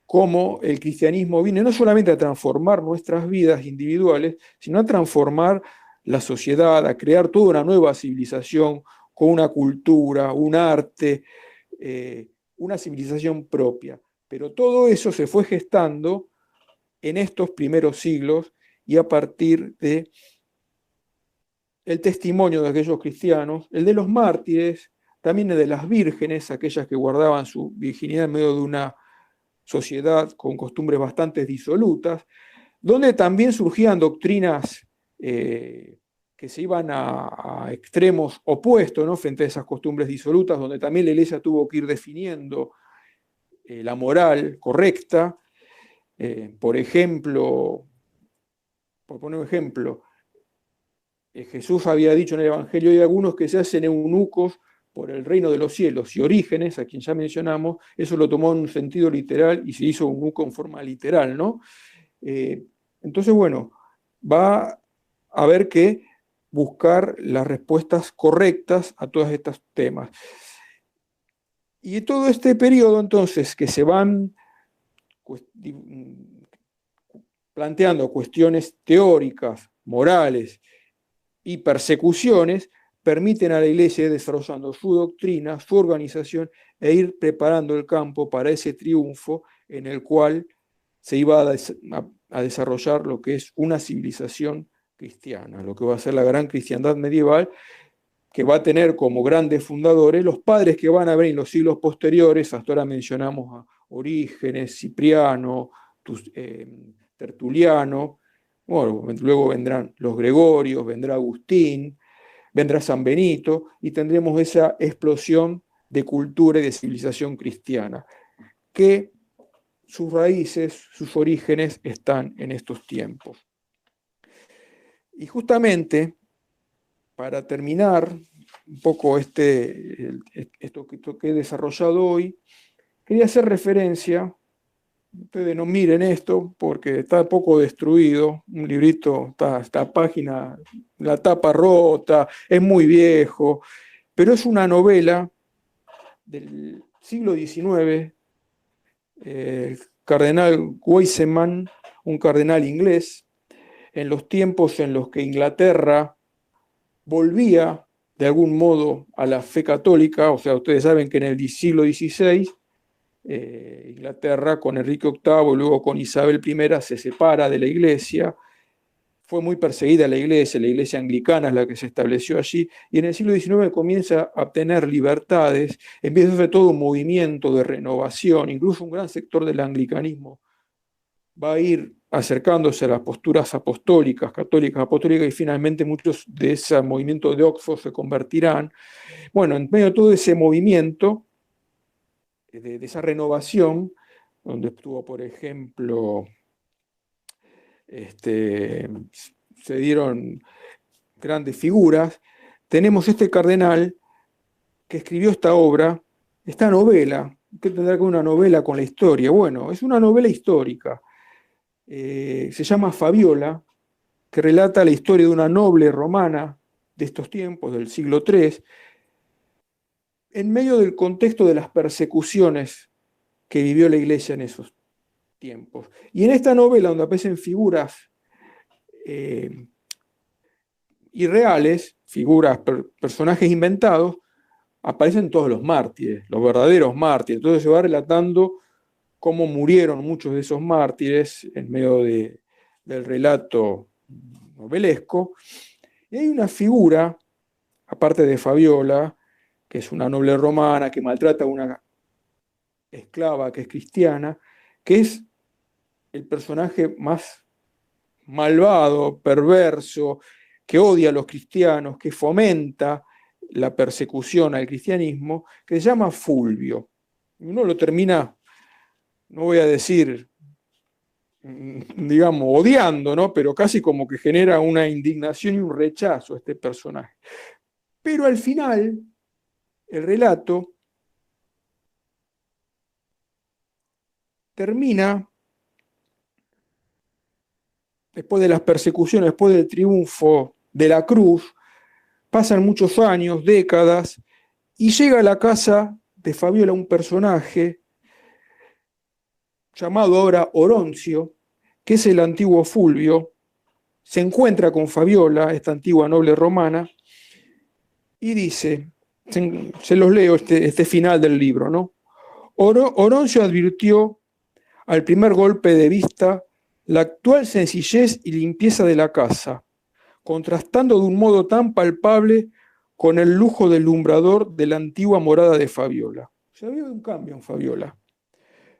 cómo el cristianismo viene no solamente a transformar nuestras vidas individuales, sino a transformar la sociedad, a crear toda una nueva civilización con una cultura, un arte, una civilización propia. Pero todo eso se fue gestando en estos primeros siglos y a partir de el testimonio de aquellos cristianos, el de los mártires, también el de las vírgenes, aquellas que guardaban su virginidad en medio de una sociedad con costumbres bastante disolutas, donde también surgían doctrinas que se iban a extremos opuestos, ¿no? Frente a esas costumbres disolutas, donde también la Iglesia tuvo que ir definiendo la moral correcta. Por ejemplo, por poner un ejemplo, Jesús había dicho en el Evangelio: hay algunos que se hacen eunucos por el reino de los cielos, y Orígenes, a quien ya mencionamos, eso lo tomó en un sentido literal y se hizo eunuco en forma literal, ¿no? Entonces, bueno, va a haber que buscar las respuestas correctas a todos estos temas. Y todo este periodo, entonces, que se van planteando cuestiones teóricas, morales y persecuciones, permiten a la Iglesia ir desarrollando su doctrina, su organización, e ir preparando el campo para ese triunfo en el cual se iba a desarrollar lo que es una civilización cristiana, lo que va a ser la gran cristiandad medieval, que va a tener como grandes fundadores los padres que van a venir en los siglos posteriores. Hasta ahora mencionamos a Orígenes, Cipriano, Tertuliano. Bueno, luego vendrán los Gregorios, vendrá Agustín, vendrá San Benito, y tendremos esa explosión de cultura y de civilización cristiana, que sus raíces, sus orígenes están en estos tiempos. Y justamente, para terminar un poco esto que he desarrollado hoy, quería hacer referencia, ustedes no miren esto porque está poco destruido, un librito, esta página, la tapa rota, es muy viejo, pero es una novela del siglo XIX, el cardenal Wiseman, un cardenal inglés, en los tiempos en los que Inglaterra volvía de algún modo a la fe católica. O sea, ustedes saben que en el siglo XVI, Inglaterra con Enrique VIII y luego con Isabel I se separa de la Iglesia. Fue muy perseguida la Iglesia anglicana es la que se estableció allí, y en el siglo XIX comienza a obtener libertades, empieza a hacer todo un movimiento de renovación, incluso un gran sector del anglicanismo va a ir acercándose a las posturas apostólicas, católicas apostólicas, y finalmente muchos de ese movimiento de Oxford se convertirán. Bueno, en medio de todo ese movimiento, de esa renovación, donde estuvo, por ejemplo, se dieron grandes figuras, tenemos este cardenal que escribió esta obra, esta novela. ¿Qué tendrá que ver una novela con la historia? Bueno, es una novela histórica. Se llama Fabiola, que relata la historia de una noble romana de estos tiempos, del siglo III, en medio del contexto de las persecuciones que vivió la Iglesia en esos tiempos. Y en esta novela, donde aparecen figuras irreales, personajes inventados, aparecen todos los mártires, los verdaderos mártires. Entonces se va relatando cómo murieron muchos de esos mártires en medio del relato novelesco. Y hay una figura, aparte de Fabiola, que es una noble romana que maltrata a una esclava que es cristiana, que es el personaje más malvado, perverso, que odia a los cristianos, que fomenta la persecución al cristianismo, que se llama Fulvio. Uno lo termina, no voy a decir, digamos, odiando, ¿no? Pero casi como que genera una indignación y un rechazo a este personaje. Pero al final, el relato termina, después de las persecuciones, después del triunfo de la cruz, pasan muchos años, décadas, y llega a la casa de Fabiola un personaje llamado ahora Oroncio, que es el antiguo Fulvio, se encuentra con Fabiola, esta antigua noble romana, y dice, se los leo este final del libro, ¿no? Oroncio advirtió al primer golpe de vista la actual sencillez y limpieza de la casa, contrastando de un modo tan palpable con el lujo deslumbrador de la antigua morada de Fabiola. O sea, había un cambio en Fabiola.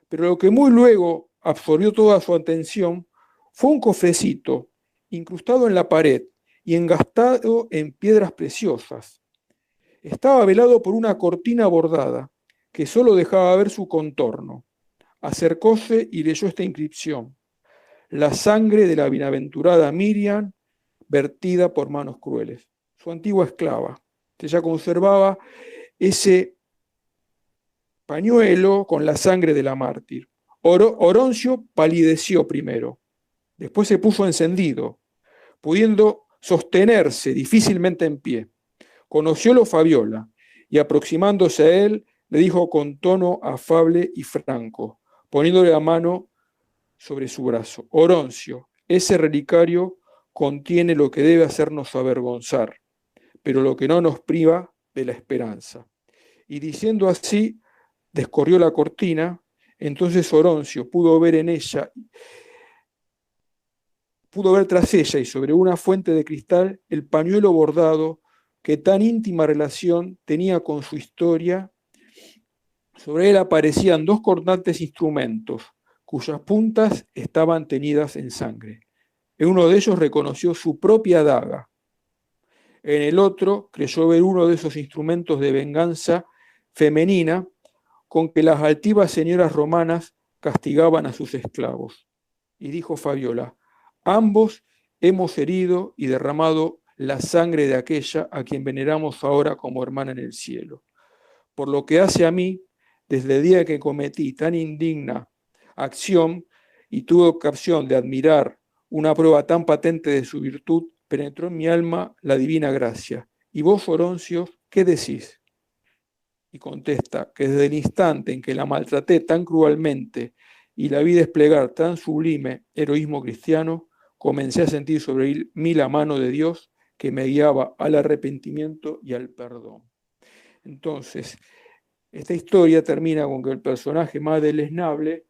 Pero lo que muy luego absorbió toda su atención fue un cofrecito incrustado en la pared y engastado en piedras preciosas. Estaba velado por una cortina bordada que solo dejaba ver su contorno. Acercóse y leyó esta inscripción: la sangre de la bienaventurada Miriam vertida por manos crueles. Su antigua esclava. Ella conservaba ese pañuelo con la sangre de la mártir. Oroncio palideció primero, después se puso encendido, pudiendo sostenerse difícilmente en pie. Conociólo Fabiola y aproximándose a él le dijo con tono afable y franco, poniéndole la mano sobre su brazo: Oroncio, ese relicario contiene lo que debe hacernos avergonzar, pero lo que no nos priva de la esperanza. Y diciendo así, descorrió la cortina. Entonces Oroncio pudo ver tras ella y sobre una fuente de cristal el pañuelo bordado que tan íntima relación tenía con su historia. Sobre él aparecían dos cortantes instrumentos, cuyas puntas estaban teñidas en sangre. En uno de ellos reconoció su propia daga. En el otro creyó ver uno de esos instrumentos de venganza femenina con que las altivas señoras romanas castigaban a sus esclavos. Y dijo Fabiola: ambos hemos herido y derramado la sangre de aquella a quien veneramos ahora como hermana en el cielo. Por lo que hace a mí, desde el día que cometí tan indigna acción y tuve ocasión de admirar una prueba tan patente de su virtud, penetró en mi alma la divina gracia. Y vos, Oroncio, ¿qué decís? Y contesta que desde el instante en que la maltraté tan cruelmente y la vi desplegar tan sublime heroísmo cristiano, comencé a sentir sobre mí la mano de Dios que me guiaba al arrepentimiento y al perdón. Entonces, esta historia termina con que el personaje más deleznable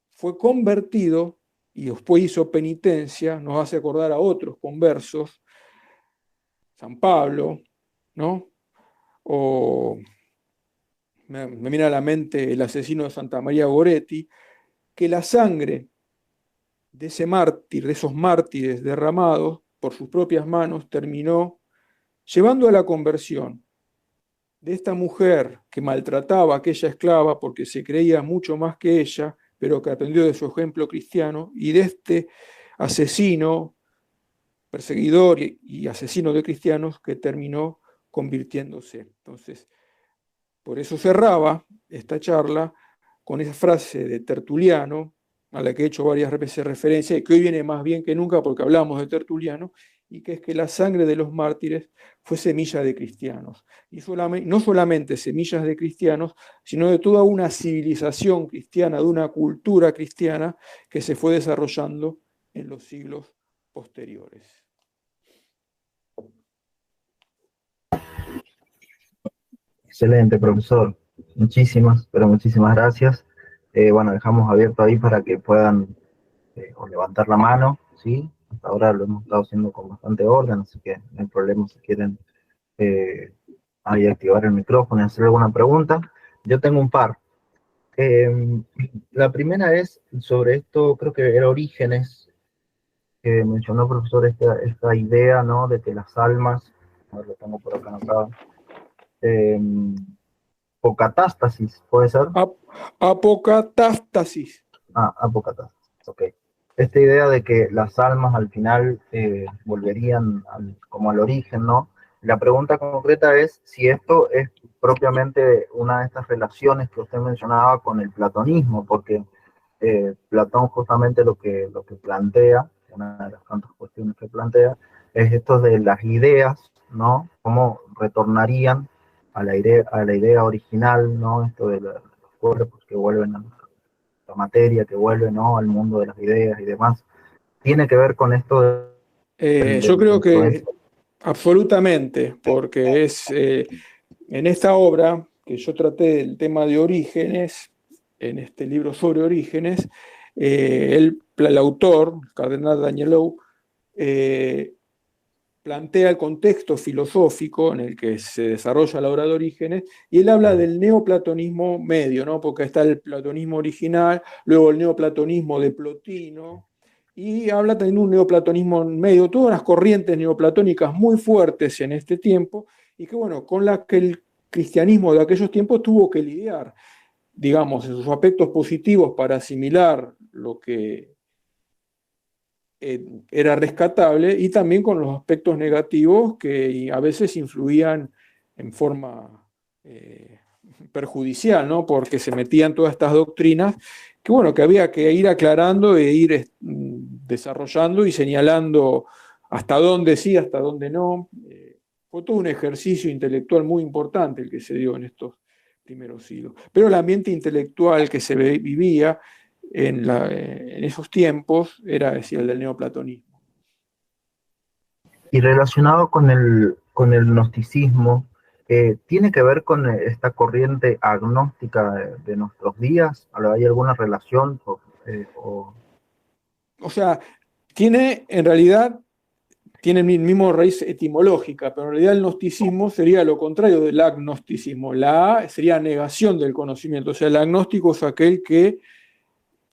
fue convertido y después hizo penitencia. Nos hace acordar a otros conversos, San Pablo, ¿no? O me viene a la mente el asesino de Santa María Goretti, que la sangre de ese mártir, de esos mártires derramados por sus propias manos, terminó llevando a la conversión de esta mujer que maltrataba a aquella esclava porque se creía mucho más que ella, pero que aprendió de su ejemplo cristiano, y de este asesino, perseguidor y asesino de cristianos que terminó convirtiéndose. Entonces, por eso cerraba esta charla con esa frase de Tertuliano, a la que he hecho varias veces referencia, y que hoy viene más bien que nunca porque hablamos de Tertuliano, y que es que la sangre de los mártires fue semilla de cristianos. Y no solamente semillas de cristianos, sino de toda una civilización cristiana, de una cultura cristiana que se fue desarrollando en los siglos posteriores. Excelente, profesor. Muchísimas, pero muchísimas gracias. Bueno, dejamos abierto ahí para que puedan o levantar la mano, ¿sí? Hasta ahora lo hemos estado haciendo con bastante orden, así que no hay problema si quieren ahí activar el micrófono y hacer alguna pregunta. Yo tengo un par. La primera es sobre esto, creo que era Orígenes, que mencionó, profesor, esta idea, ¿no? De que las almas, a ver, lo tengo por acá anotado, eh, apocatástasis, ¿puede ser? Apocatástasis. Ah, apocatástasis, ok. Esta idea de que las almas al final volverían como al origen, ¿no? La pregunta concreta es si esto es propiamente una de estas relaciones que usted mencionaba con el platonismo, porque Platón justamente lo que plantea, una de las tantas cuestiones que plantea, es esto de las ideas, ¿no? Cómo retornarían a la idea original, ¿no? Esto de los cuerpos que vuelven a la materia, que vuelve, ¿no? Al mundo de las ideas y demás. Tiene que ver con esto Yo de creo que influencia. absolutamente, porque en esta obra que yo traté del tema de orígenes, en este libro sobre orígenes, el autor, Cardenal Danielou, eh, plantea el contexto filosófico en el que se desarrolla la obra de Orígenes, y él habla del neoplatonismo medio, ¿no? Porque está el platonismo original, luego el neoplatonismo de Plotino, y habla también de un neoplatonismo medio, todas las corrientes neoplatónicas muy fuertes en este tiempo, y que bueno, con las que el cristianismo de aquellos tiempos tuvo que lidiar, digamos, en sus aspectos positivos para asimilar lo que era rescatable, y también con los aspectos negativos que a veces influían en forma perjudicial, ¿no? Porque se metían todas estas doctrinas que, bueno, que había que ir aclarando e ir desarrollando y señalando hasta dónde sí, hasta dónde no. Fue todo un ejercicio intelectual muy importante el que se dio en estos primeros siglos. Pero el ambiente intelectual que se vivía en esos tiempos era, decía, el del neoplatonismo. Y relacionado con el gnosticismo, ¿tiene que ver con esta corriente agnóstica de nuestros días? ¿Hay alguna relación? O sea, en realidad, tiene el mismo raíz etimológica, pero en realidad el gnosticismo sería lo contrario del agnosticismo. La A sería negación del conocimiento. O sea, el agnóstico es aquel que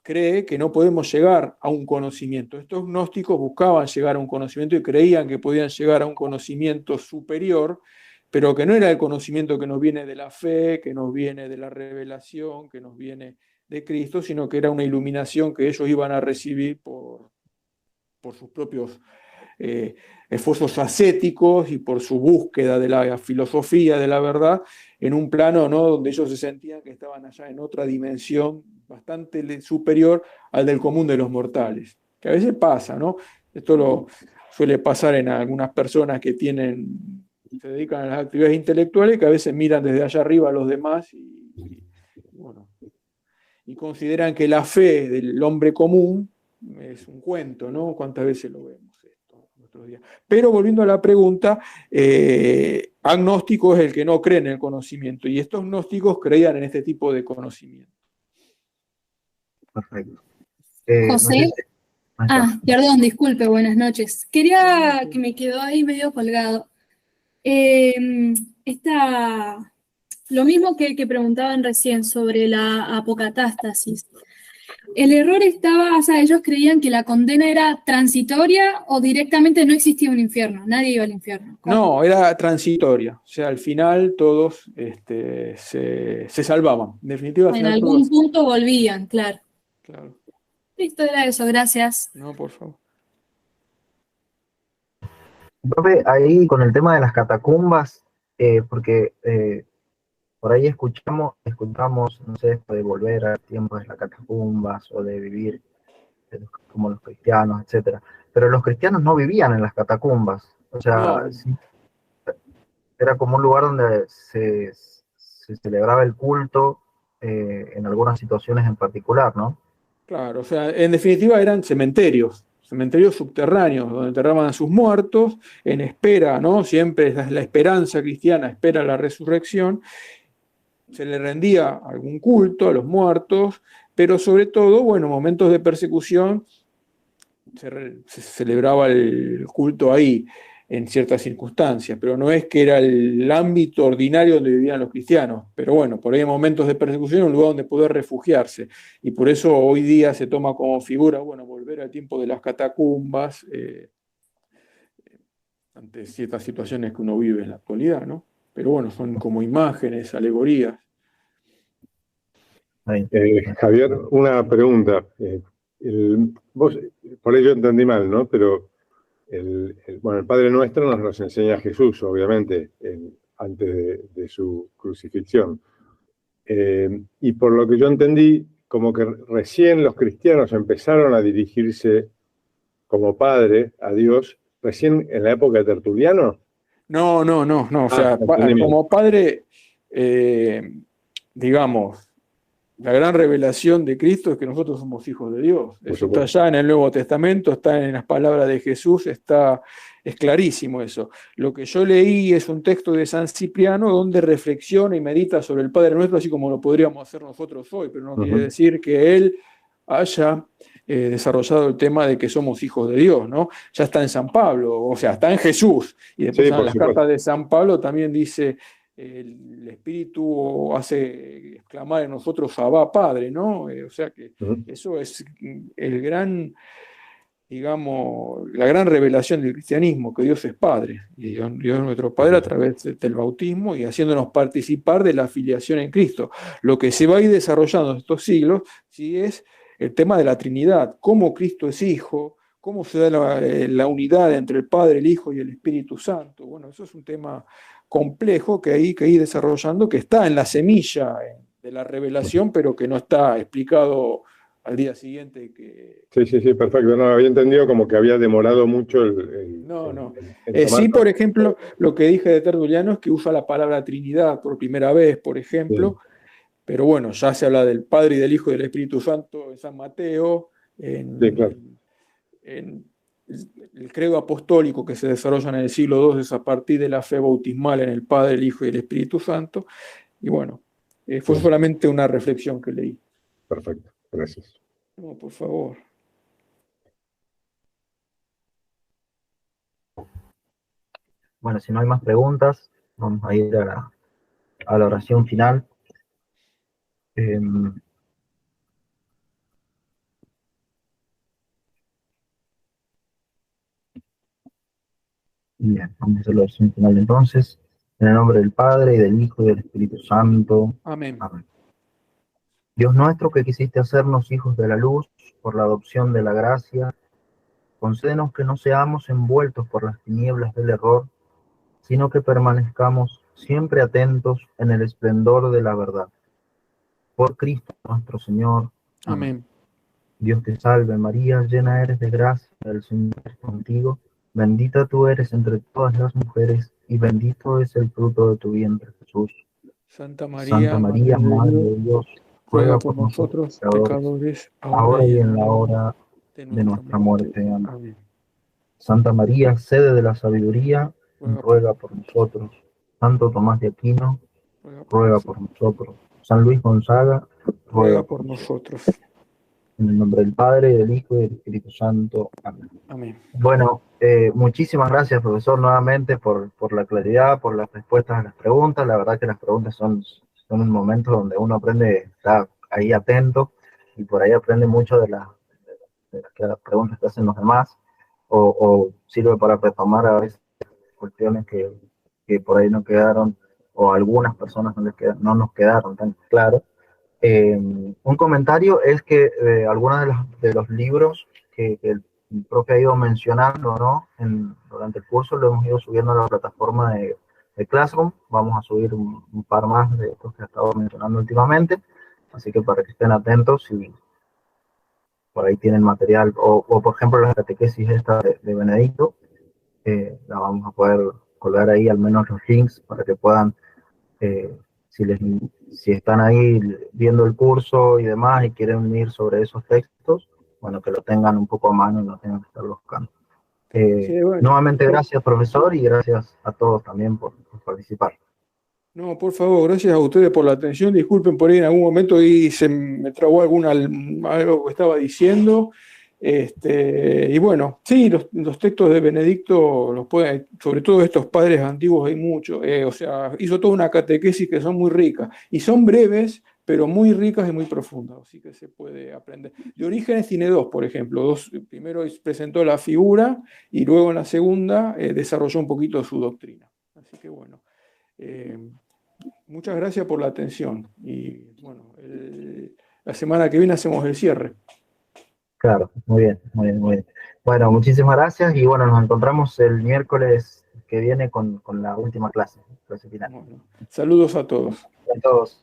cree que no podemos llegar a un conocimiento. Estos gnósticos buscaban llegar a un conocimiento y creían que podían llegar a un conocimiento superior, pero que no era el conocimiento que nos viene de la fe, que nos viene de la revelación, que nos viene de Cristo, sino que era una iluminación que ellos iban a recibir por sus propios esfuerzos ascéticos y por su búsqueda de la filosofía, de la verdad, en un plano, ¿no?, donde ellos se sentían que estaban allá en otra dimensión bastante superior al del común de los mortales. Que a veces pasa, ¿no? Esto lo suele pasar en algunas personas que se dedican a las actividades intelectuales, que a veces miran desde allá arriba a los demás bueno, y consideran que la fe del hombre común es un cuento, ¿no? ¿Cuántas veces lo vemos esto en nuestros días? Pero volviendo a la pregunta, agnóstico es el que no cree en el conocimiento, y estos gnósticos creían en este tipo de conocimiento. Perfecto. No sé José, si... Ahí está. perdón, disculpe, buenas noches. Quería que me quedó ahí medio colgado. Eh, lo mismo que preguntaban recién sobre la apocatástasis. El error estaba, o sea, ellos creían que la condena era transitoria o directamente no existía un infierno, nadie iba al infierno. ¿Cómo? No, era transitoria, o sea, al final todos se salvaban. En definitiva, al En final algún todos. punto volvían, claro. Claro, Listo, era eso, gracias. no, por favor. Profe, ahí con el tema de las catacumbas, porque por ahí escuchamos, no sé, esto de volver a tiempos de las catacumbas o de vivir como los cristianos, etcétera. Pero los cristianos no vivían en las catacumbas. O sea, No, sí, era como un lugar donde se celebraba el culto en algunas situaciones en particular, ¿no? claro, o sea, en definitiva eran cementerios, cementerios subterráneos, donde enterraban a sus muertos, en espera, ¿no? Siempre es la esperanza cristiana, espera la resurrección. Se le rendía algún culto a los muertos, pero sobre todo, bueno, momentos de persecución se celebraba el culto ahí. en ciertas circunstancias, pero no es que era el ámbito ordinario donde vivían los cristianos. Pero bueno, por ahí en momentos de persecución, un lugar donde poder refugiarse. Y por eso hoy día se toma como figura, bueno, volver al tiempo de las catacumbas, ante ciertas situaciones que uno vive en la actualidad, ¿no? Pero bueno, son como imágenes, alegorías. Javier, una pregunta. Vos, por ello entendí mal, ¿no? Pero bueno, el Padre Nuestro nos enseña a Jesús, obviamente, antes de su crucifixión. Y por lo que yo entendí, como que recién los cristianos empezaron a dirigirse como Padre a Dios, recién en la época de Tertuliano. No. O sea, como padre, digamos, la gran revelación de Cristo es que nosotros somos hijos de Dios. Eso está allá en el Nuevo Testamento, está en las palabras de Jesús, es clarísimo eso. Lo que yo leí es un texto de San Cipriano donde reflexiona y medita sobre el Padre Nuestro, así como lo podríamos hacer nosotros hoy, pero no quiere decir que él haya desarrollado el tema de que somos hijos de Dios, ¿no? Ya está en San Pablo, o sea, está en Jesús. Y después en las cartas de San Pablo también dice, el Espíritu hace exclamar en nosotros Abba, Padre, ¿no? O sea que eso es el gran, digamos, la gran revelación del cristianismo, que Dios es Padre, y Dios es nuestro Padre a través del bautismo y haciéndonos participar de la filiación en Cristo. Lo que se va a ir desarrollando en estos siglos, sí, es el tema de la Trinidad, cómo Cristo es Hijo, cómo se da la unidad entre el Padre, el Hijo y el Espíritu Santo. Bueno, eso es un tema complejo que hay que ir desarrollando, que está en la semilla de la revelación, pero que no está explicado al día siguiente. Sí, perfecto. No, había entendido como que había demorado mucho No. Sí, por ejemplo, lo que dije de Tertuliano es que usa la palabra Trinidad por primera vez, por ejemplo, pero bueno, ya se habla del Padre y del Hijo y del Espíritu Santo en San Mateo, en el credo apostólico que se desarrolla en el siglo II es a partir de la fe bautismal en el Padre, el Hijo y el Espíritu Santo. Y bueno, fue solamente una reflexión que leí. Perfecto, gracias. No, por favor. Bueno, si no hay más preguntas, vamos a ir a la oración final. Bien, vamos a hacer la oración final entonces. En el nombre del Padre, y del Hijo, y del Espíritu Santo. Amén. Amén. Dios nuestro, que quisiste hacernos hijos de la luz por la adopción de la gracia, concédenos que no seamos envueltos por las tinieblas del error, sino que permanezcamos siempre atentos en el esplendor de la verdad. Por Cristo nuestro Señor. Amén. Dios te salve María, llena eres de gracia, el Señor es contigo, bendita tú eres entre todas las mujeres, y bendito es el fruto de tu vientre, Jesús. Santa María, Madre de Dios, ruega por nosotros pecadores, ahora y en la hora de nuestra muerte. Amén. Santa María, sede de la sabiduría, ruega por nosotros. Santo Tomás de Aquino, ruega por nosotros. San Luis Gonzaga, ruega por nosotros. En el nombre del Padre, del Hijo y del Espíritu Santo. Amén. Amén. Bueno, muchísimas gracias, profesor, nuevamente por la claridad, por las respuestas a las preguntas. La verdad que las preguntas son un momento donde uno aprende, está ahí atento, y por ahí aprende mucho de las preguntas que hacen los demás, o sirve para retomar a veces cuestiones que por ahí no quedaron, o a algunas personas no nos quedaron tan claras. Un comentario es que algunos de los libros que el profe ha ido mencionando, ¿no? Durante el curso lo hemos ido subiendo a la plataforma de Classroom. Vamos a subir un par más de estos que ha estado mencionando últimamente, así que para que estén atentos, si por ahí tienen material, o por ejemplo la catequesis esta de Benedicto, la vamos a poder colgar ahí al menos los links para que puedan, si están ahí viendo el curso y demás y quieren ir sobre esos textos, bueno, que lo tengan un poco a mano y no tengan que estar buscando. Nuevamente gracias, profesor, y gracias a todos también por participar. No, por favor, gracias a ustedes por la atención. Disculpen por ahí en algún momento y se me trabó algo que estaba diciendo. Y bueno, sí, los textos de Benedicto los pueden, sobre todo estos padres antiguos hay mucho, o sea, hizo toda una catequesis que son muy ricas, y son breves, pero muy ricas y muy profundas, así que se puede aprender. De Orígenes tiene dos, por ejemplo, primero presentó la figura, y luego en la segunda desarrolló un poquito su doctrina. Así que bueno, muchas gracias por la atención, y bueno, la semana que viene hacemos el cierre. Claro, muy bien, muy bien, muy bien. Bueno, muchísimas gracias y bueno, nos encontramos el miércoles que viene con la última clase final. Bueno, saludos a todos. A todos.